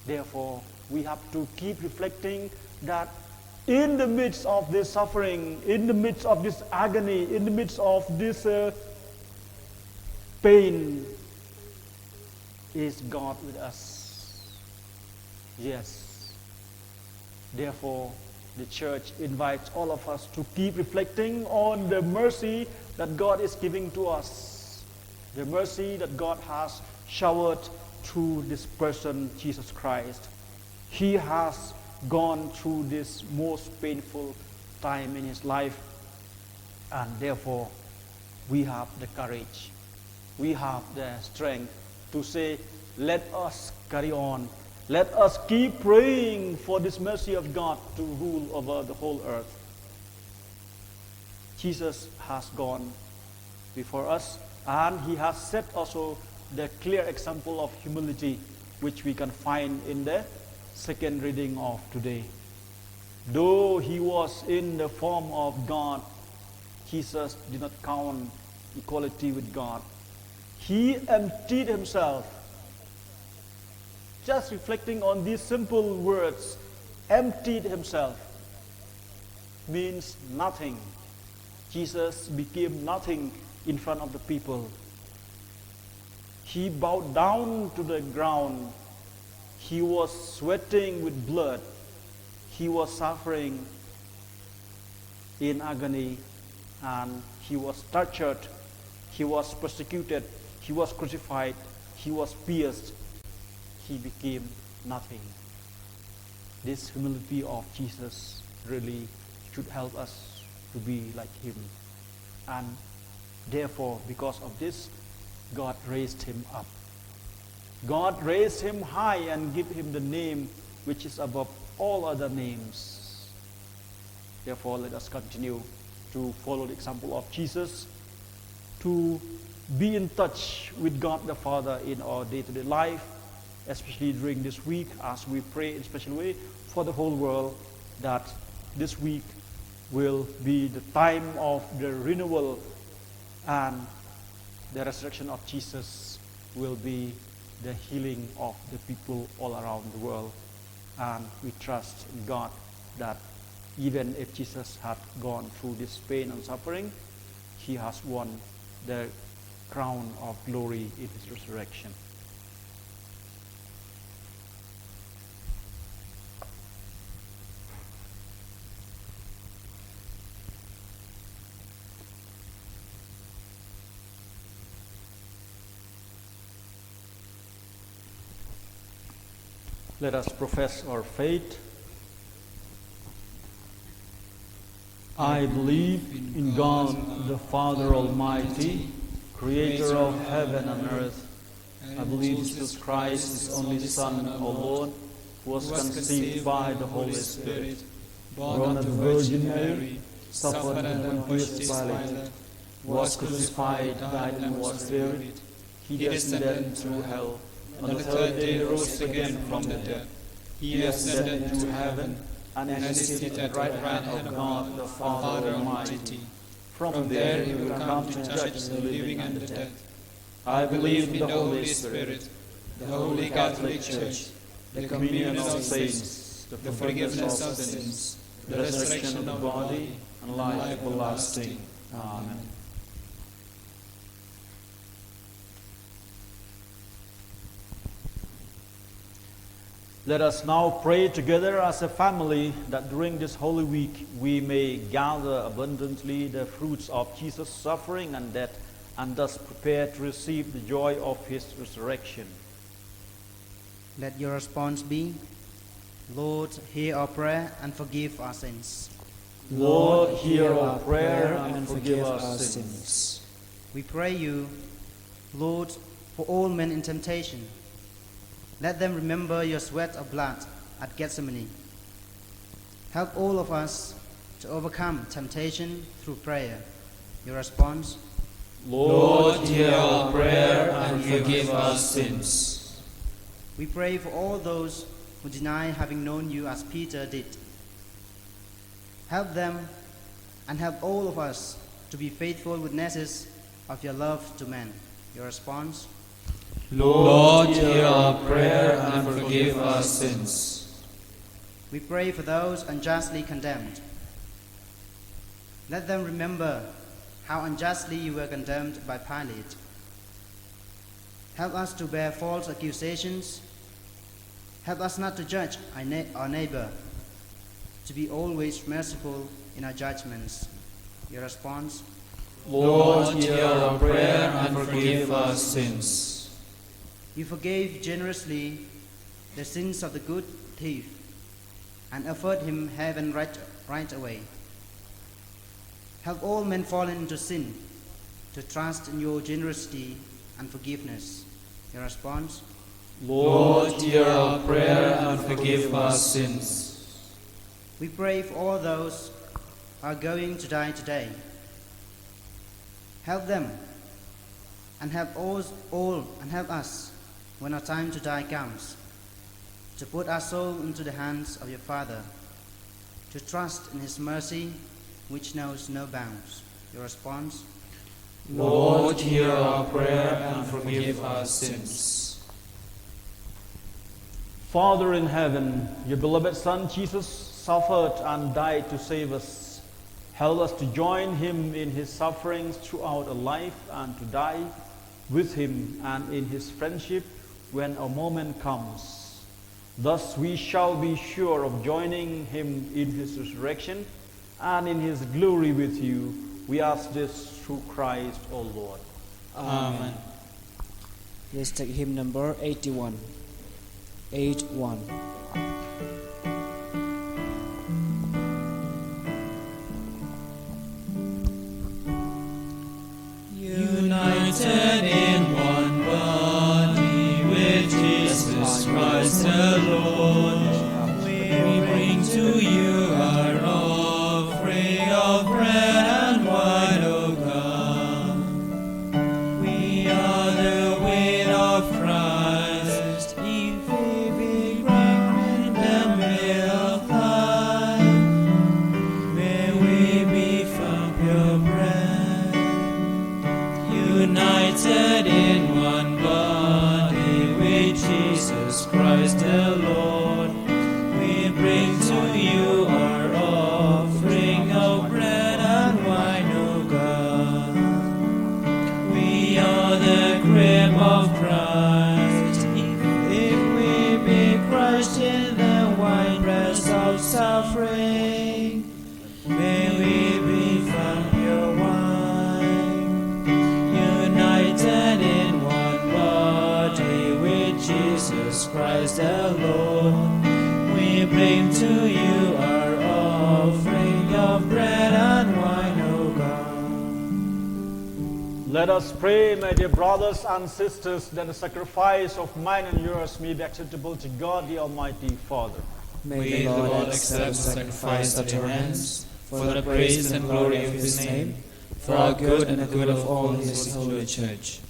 Therefore, we have to keep reflecting that in the midst of this suffering, in the midst of this agony, in the midst of this pain, is God with us? Yes. Therefore, the church invites all of us to keep reflecting on the mercy that God is giving to us. The mercy that God has showered through this person, Jesus Christ. He has gone through this most painful time in his life, and therefore we have the courage, we have the strength to say, let us carry on. Let us keep praying for this mercy of God to rule over the whole earth. Jesus has gone before us, and he has set also the clear example of humility, which we can find in the second reading of today. Though he was in the form of God, Jesus did not count equality with God. He emptied himself. Just reflecting on these simple words, emptied himself, means nothing. Jesus became nothing in front of the people. He bowed down to the ground. He was sweating with blood. He was suffering in agony, and he was tortured. He was persecuted. He was crucified. He was pierced. He became nothing. This humility of Jesus really should help us to be like him. And therefore, because of this, God raised him up. God raised him high and gave him the name which is above all other names. Therefore, let us continue to follow the example of Jesus, to be in touch with God the Father in our day-to-day life, especially during this week as we pray in a special way for the whole world, that this week will be the time of the renewal and the resurrection of Jesus will be the healing of the people all around the world. And we trust in God that even if Jesus had gone through this pain and suffering, he has won the crown of glory in his resurrection. Let us profess our faith. I believe in God, the Father Almighty, creator of heaven and earth. I believe Jesus Christ, his only Son, our Lord, was conceived by the Holy Spirit, born of the Virgin Mary, suffered under Pontius Pilate, was crucified, died, and was buried. He descended into hell. On the third day rose again from the dead. He ascended into heaven and is seated at the right hand of God, the Father Almighty. From there he will come to judge the living and the dead. I believe in the Holy Spirit, the Holy Catholic Church, the communion of saints, the forgiveness of sins, the resurrection of the body, and life everlasting. Amen. Let us now pray together as a family that during this Holy Week we may gather abundantly the fruits of Jesus' suffering and death, and thus prepare to receive the joy of his resurrection. Let your response be, Lord, hear our prayer and forgive our sins. Lord, hear our prayer and forgive our sins. We pray you, Lord, for all men in temptation. Let them remember your sweat of blood at Gethsemane. Help all of us to overcome temptation through prayer. Your response? Lord, hear our prayer and forgive our sins. We pray for all those who deny having known you as Peter did. Help them and help all of us to be faithful witnesses of your love to men. Your response? Lord, hear our prayer and forgive our sins. We pray for those unjustly condemned. Let them remember how unjustly you were condemned by Pilate. Help us to bear false accusations. Help us not to judge our neighbor, to be always merciful in our judgments. Your response? Lord, hear our prayer and forgive our sins. You forgave generously the sins of the good thief and offered him heaven right away. Help all men fallen into sin to trust in your generosity and forgiveness. Your response? Lord, hear our prayer and forgive our sins. We pray for all those who are going to die today. Help them and help all and help us when our time to die comes, to put our soul into the hands of your Father, to trust in his mercy which knows no bounds. Your response? Lord, hear our prayer and forgive our sins. Father in heaven, your beloved Son Jesus suffered and died to save us. Help us to join him in his sufferings throughout our life and to die with him and in his friendship when our moment comes. Thus we shall be sure of joining him in his resurrection and in his glory with you. We ask this through Christ our Lord. Amen. Let's take hymn number 81. 81. United in one body with Jesus Christ the Lord, we bring to you our offering of bread and wine, O God. We are the weight of Christ, if we bring the Jesus Christ the Lord. We bring to you our offering of bread and wine, O God. We are the crib of Christ. If we be crushed in the winepress of suffering, may we be found your wine, united in one body with Jesus Christ the Lord. We bring to you our offering of bread and wine, O God. Let us pray, my dear brothers and sisters, that the sacrifice of mine and yours may be acceptable to God, the Almighty Father. May the Lord accept the sacrifice at your hands, for the praise and glory of his name, for our good and the good of all his holy church.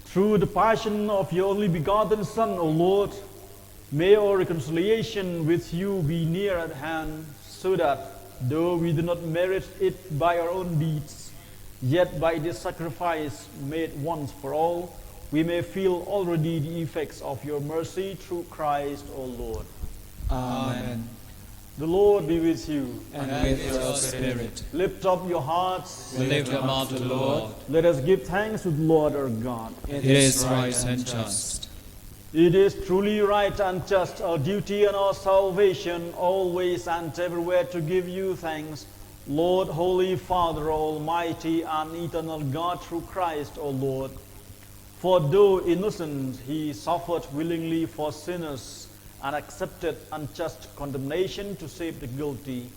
Through the passion of your only begotten Son, O Lord, may our reconciliation with you be near at hand, so that, though we do not merit it by our own deeds, yet by this sacrifice made once for all, we may feel already the effects of your mercy through Christ, O Lord. Amen. The Lord be with you. And with your spirit. Lift up your hearts. We lift them up to the Lord. Let us give thanks to the Lord our God. It is right and just. It is truly right and just, our duty and our salvation, always and everywhere to give you thanks, Lord, Holy Father, Almighty and eternal God, through Christ, O Lord. For though innocent, he suffered willingly for sinners and accepted unjust condemnation to save the guilty.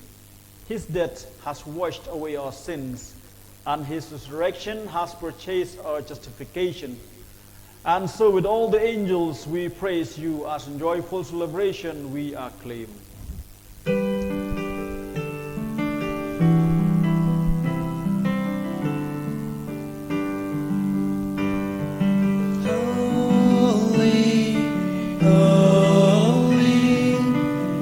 His death has washed away our sins, and his resurrection has purchased our justification. And so with all the angels we praise you, as in joyful celebration we acclaim. Holy, holy,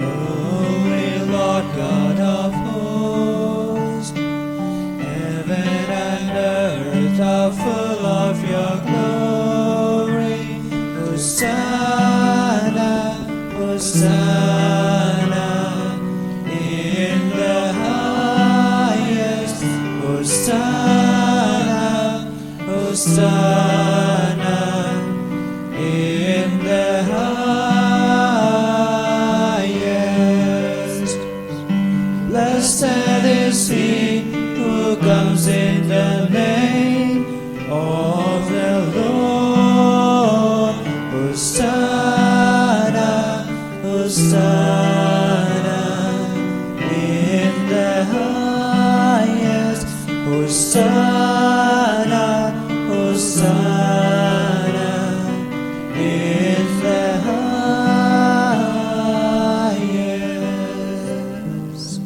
holy Lord God of hosts, heaven and earth are full of your glory. Hosanna, Hosanna, in the highest. Hosanna, Hosanna, in the highest. Blessed is he who comes in the name of the Lord. Hosanna, Hosanna, in the highest. Hosanna, Hosanna, in the highest.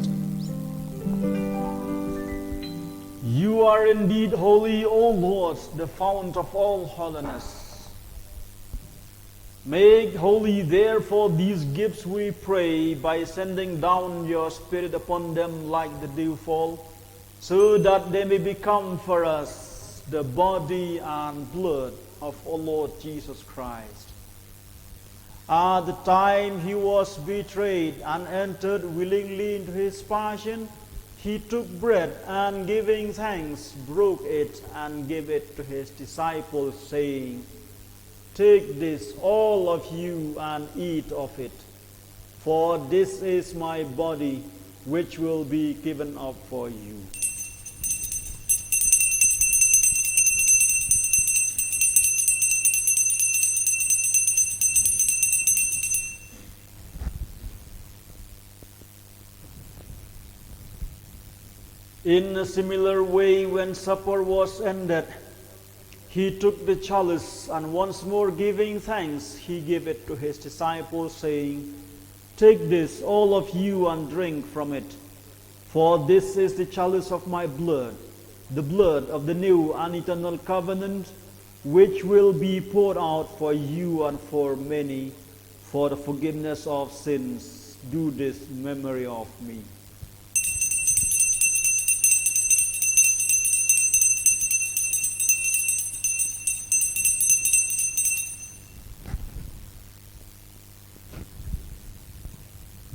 You are indeed holy, O Lord, the fount of all holiness. Make holy, therefore, these gifts, we pray, by sending down your Spirit upon them like the dewfall, so that they may become for us the body and blood of our Lord Jesus Christ. At the time he was betrayed and entered willingly into his passion, he took bread and, giving thanks, broke it and gave it to his disciples, saying, "Take this, all of you, and eat of it, for this is my body, which will be given up for you." In a similar way, when supper was ended, he took the chalice, and once more giving thanks, he gave it to his disciples, saying, "Take this, all of you, and drink from it. For this is the chalice of my blood, the blood of the new and eternal covenant, which will be poured out for you and for many for the forgiveness of sins. Do this in memory of me."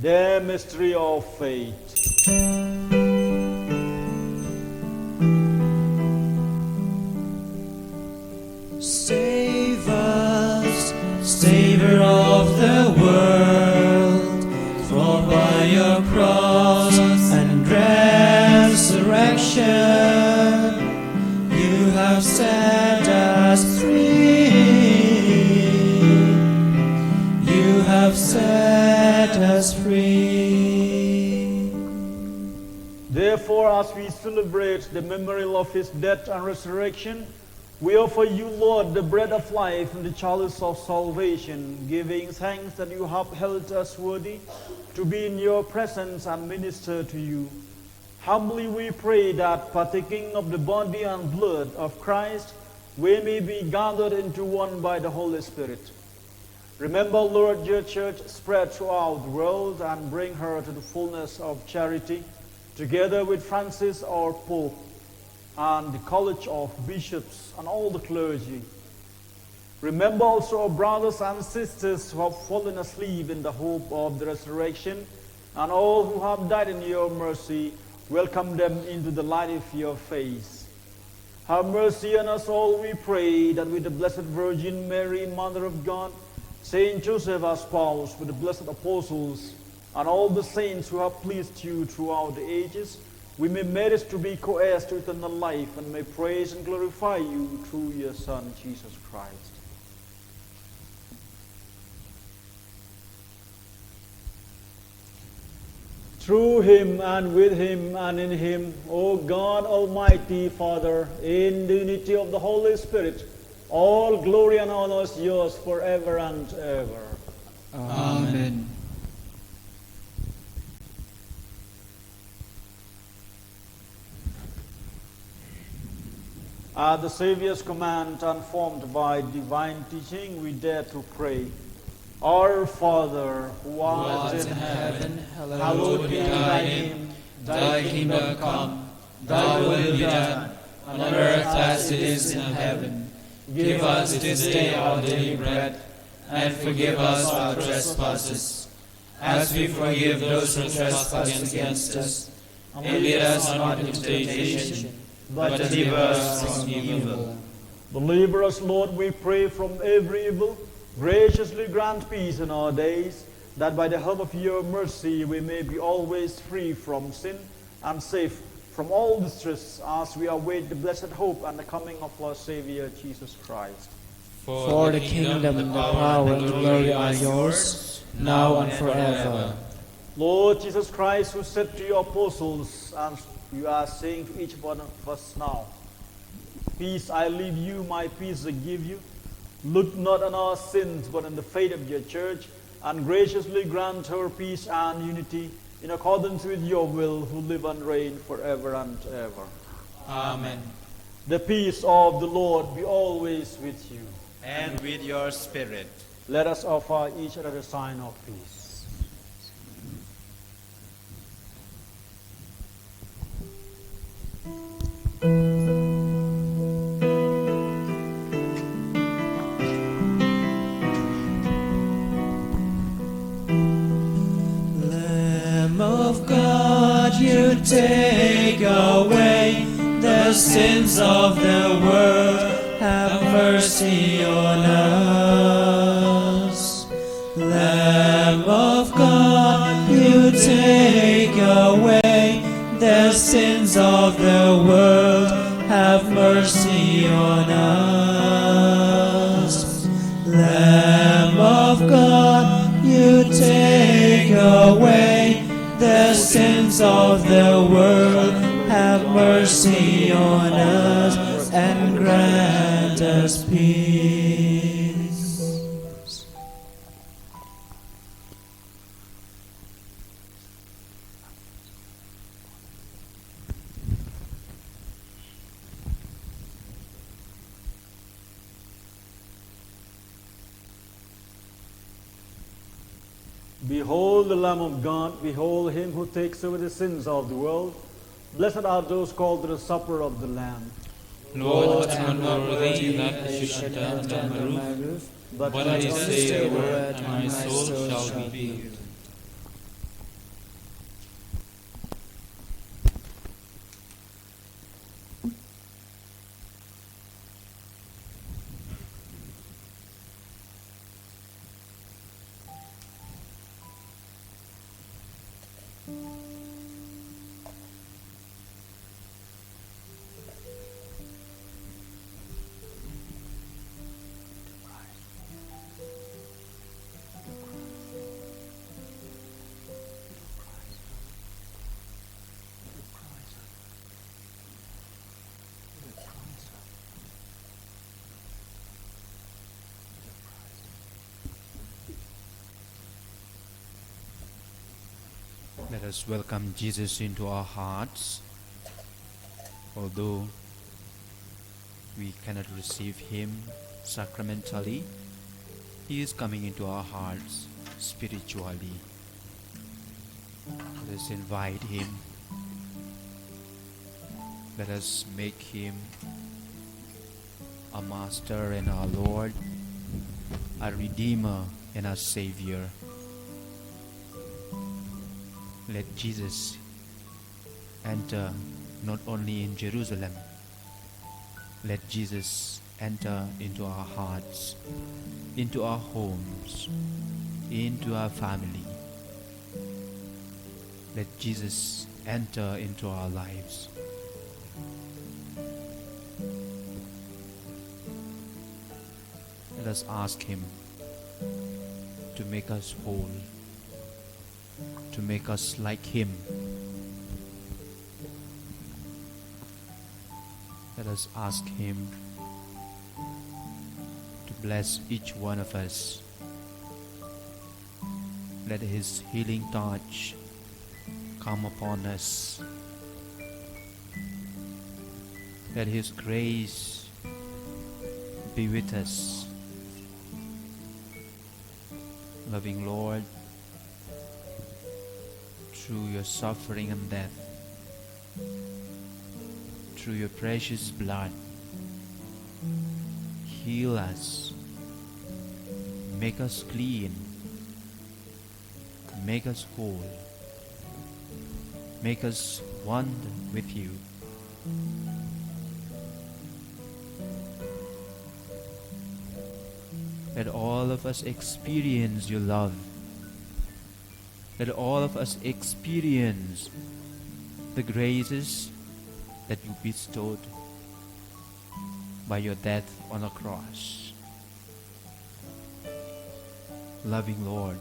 The mystery of faith. Save us, Savior of the world, for by your cross and resurrection you have set us free. You have set us free. Therefore, as we celebrate the memorial of his death and resurrection, we offer you, Lord, the bread of life and the chalice of salvation, giving thanks that you have held us worthy to be in your presence and minister to you. Humbly we pray that, partaking of the body and blood of Christ, we may be gathered into one by the Holy Spirit. Remember, Lord, your church spread throughout the world and bring her to the fullness of charity, together with Francis, our Pope, and the College of Bishops and all the clergy. Remember also our brothers and sisters who have fallen asleep in the hope of the resurrection, and all who have died in your mercy. Welcome them into the light of your face. Have mercy on us all, we pray, that with the Blessed Virgin Mary, Mother of God, Saint Joseph our spouse, with the blessed apostles, and all the saints who have pleased you throughout the ages, we may merit to be co-heirs to eternal life, and may praise and glorify you through your Son, Jesus Christ. Through him, and with him, and in him, O God, Almighty Father, in the unity of the Holy Spirit, all glory and honor is yours forever and ever. Amen. At the Saviour's command and formed by divine teaching, we dare to pray. Our Father, who art in heaven, hallowed be thy name. Thy kingdom come, thy will be done, on earth as it is in heaven. Give us this day our daily bread, and forgive us our trespasses, as we forgive those who trespass against us. And lead us not into temptation, but deliver us from evil. Deliver us, Lord, we pray, from every evil. Graciously grant peace in our days, that by the help of your mercy we may be always free from sin and safe from all distress, as we await the blessed hope and the coming of our Savior Jesus Christ. For the kingdom, the power, and the glory are yours, now and forever. Lord Jesus Christ, who said to your apostles, and you are saying to each one of us now, peace I leave you, my peace I give you. Look not on our sins, but on the faith of your church, and graciously grant her peace and unity, in accordance with your will, who live and reign forever and ever. Amen. The peace of the Lord be always with you. And with your spirit. Let us offer each other a sign of peace. Lamb of God, you take away the sins of the world. Have mercy on us. Lamb of God, you take away the sins of the world. Have mercy on us. Lamb of God, you take away the sins of the world. Have mercy on us and grant us peace. Behold the Lamb of God, behold him who takes away the sins of the world. Blessed are those called to the supper of the Lamb. Lord, I am not worthy that you should enter my roof, but I say a word, and my soul shall be healed. Let us welcome Jesus into our hearts. Although we cannot receive Him sacramentally, He is coming into our hearts spiritually. Let us invite Him. Let us make Him our Master and our Lord, our Redeemer and our Savior. Let Jesus enter not only in Jerusalem, let Jesus enter into our hearts, into our homes, into our family. Let Jesus enter into our lives. Let us ask Him to make us whole, to make us like Him. Let us ask Him to bless each one of us. Let His healing touch come upon us. Let His grace be with us. Loving Lord, through your suffering and death, through your precious blood, heal us, make us clean, make us whole, make us one with you. Let all of us experience your love. Let all of us experience the graces that you bestowed by your death on the cross. Loving Lord,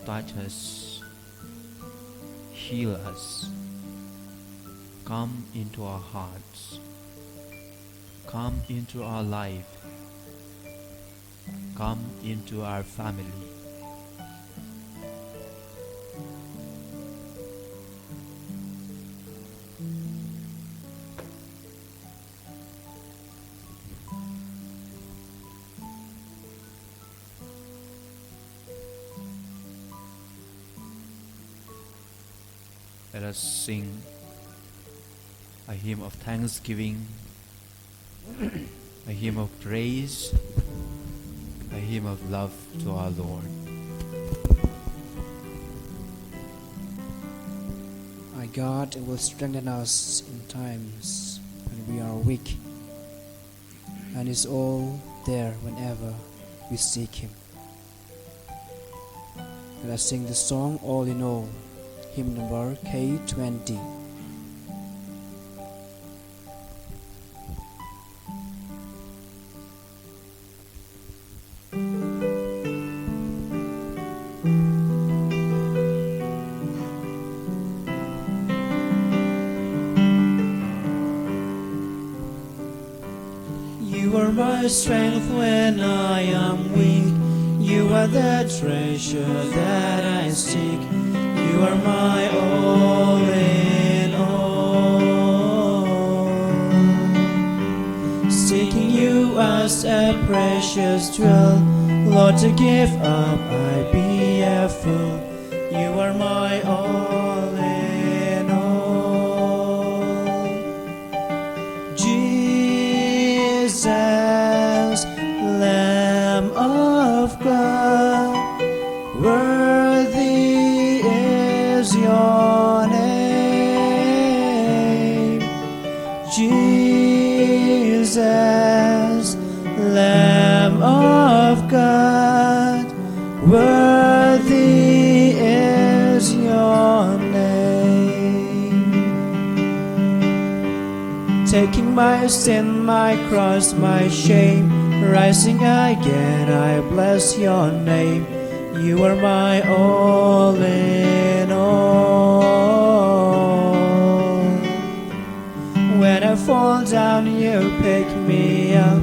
touch us, heal us, come into our hearts, come into our life, come into our family. Let us sing a hymn of thanksgiving, a hymn of praise, a hymn of love to our Lord. Our God will strengthen us in times when we are weak, and is all there whenever we seek Him. Let us sing the song All in All, hymn number K20. You are my strength when I am weak. You are the treasure that I seek. You are my all in all. Seeking you as a precious jewel, Lord, to give up I'd be a fool. You are my all in all. Jesus, Lamb of God, worthy is your name. Jesus, Lamb of God, worthy is your name. Taking my sin, my cross, my shame, rising again, I bless your name. You are my all in all. When I fall down, you pick me up.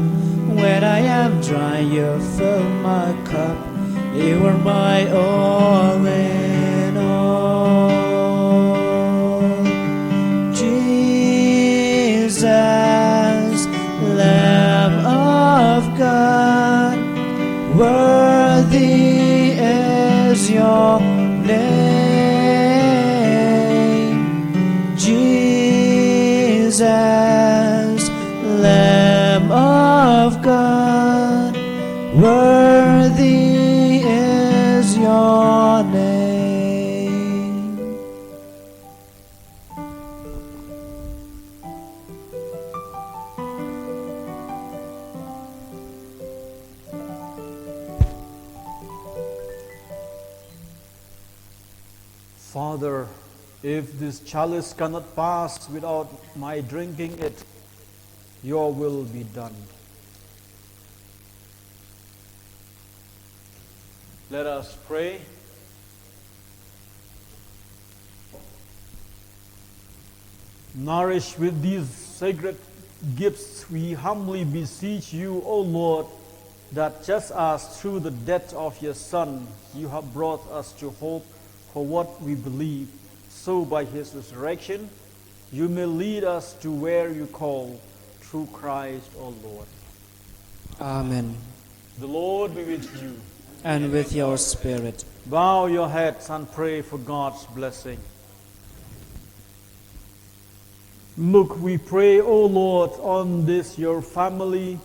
When I am dry, you fill my cup. You are my all in Worthy is your name, Jesus, Lamb of God. Worthy is your name. Father, if this chalice cannot pass without my drinking it, your will be done. Let us pray. Nourished with these sacred gifts, we humbly beseech you, O Lord, that just as through the death of your Son you have brought us to hope for what we believe, so by his resurrection you may lead us to where you call, through Christ our Lord. Amen. The Lord be with you. And with your spirit. Bow your heads and pray for God's blessing. Look, we pray, O Lord, on this your family,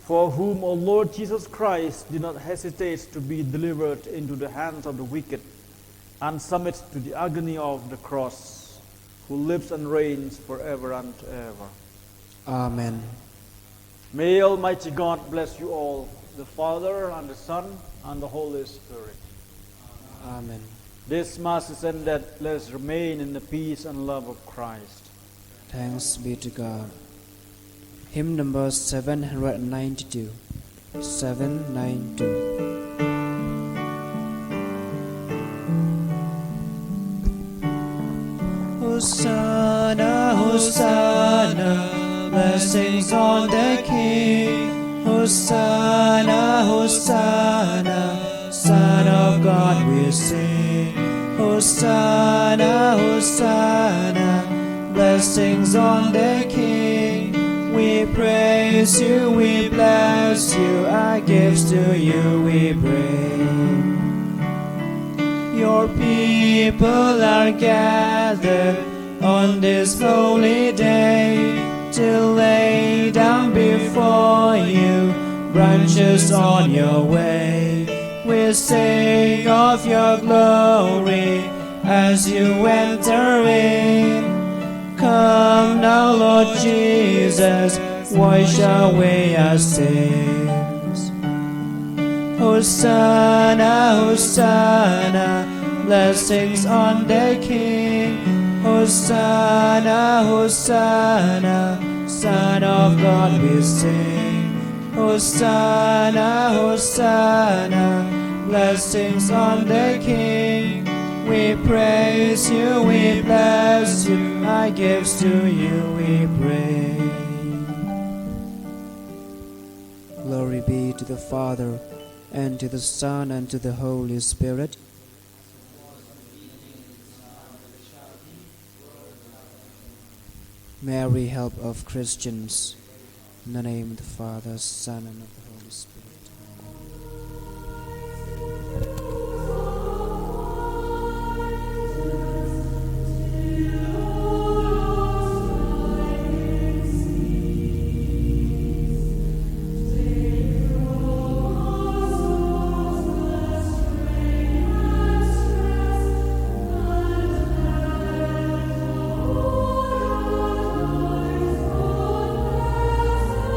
for whom, O Lord Jesus Christ, did not hesitate to be delivered into the hands of the wicked, and submit to the agony of the cross, who lives and reigns forever and ever. Amen. May Almighty God bless you all, the Father and the Son and the Holy Spirit. Amen. This Mass is ended. Let us remain in the peace and love of Christ. Thanks be to God. Hymn number 792. 792. Hosanna, Hosanna, blessings on the King. Hosanna, Hosanna, Son of God we sing. Hosanna, Hosanna, blessings on the King. We praise you, we bless you, our gifts to you we bring. Your people are gathered on this holy day to lay down before you branches on your way. We sing of your glory as you enter in. Come now, Lord Jesus, wash away our sins. Hosanna, Hosanna, blessings on the King. Hosanna, Hosanna, Son of God we sing. Hosanna, Hosanna, blessings on the King. We praise you, we bless you, our gifts to you we bring. Glory be to the Father, and to the Son, and to the Holy Spirit. Mary, help of Christians, in the name of the Father, Son, and of the Holy Spirit.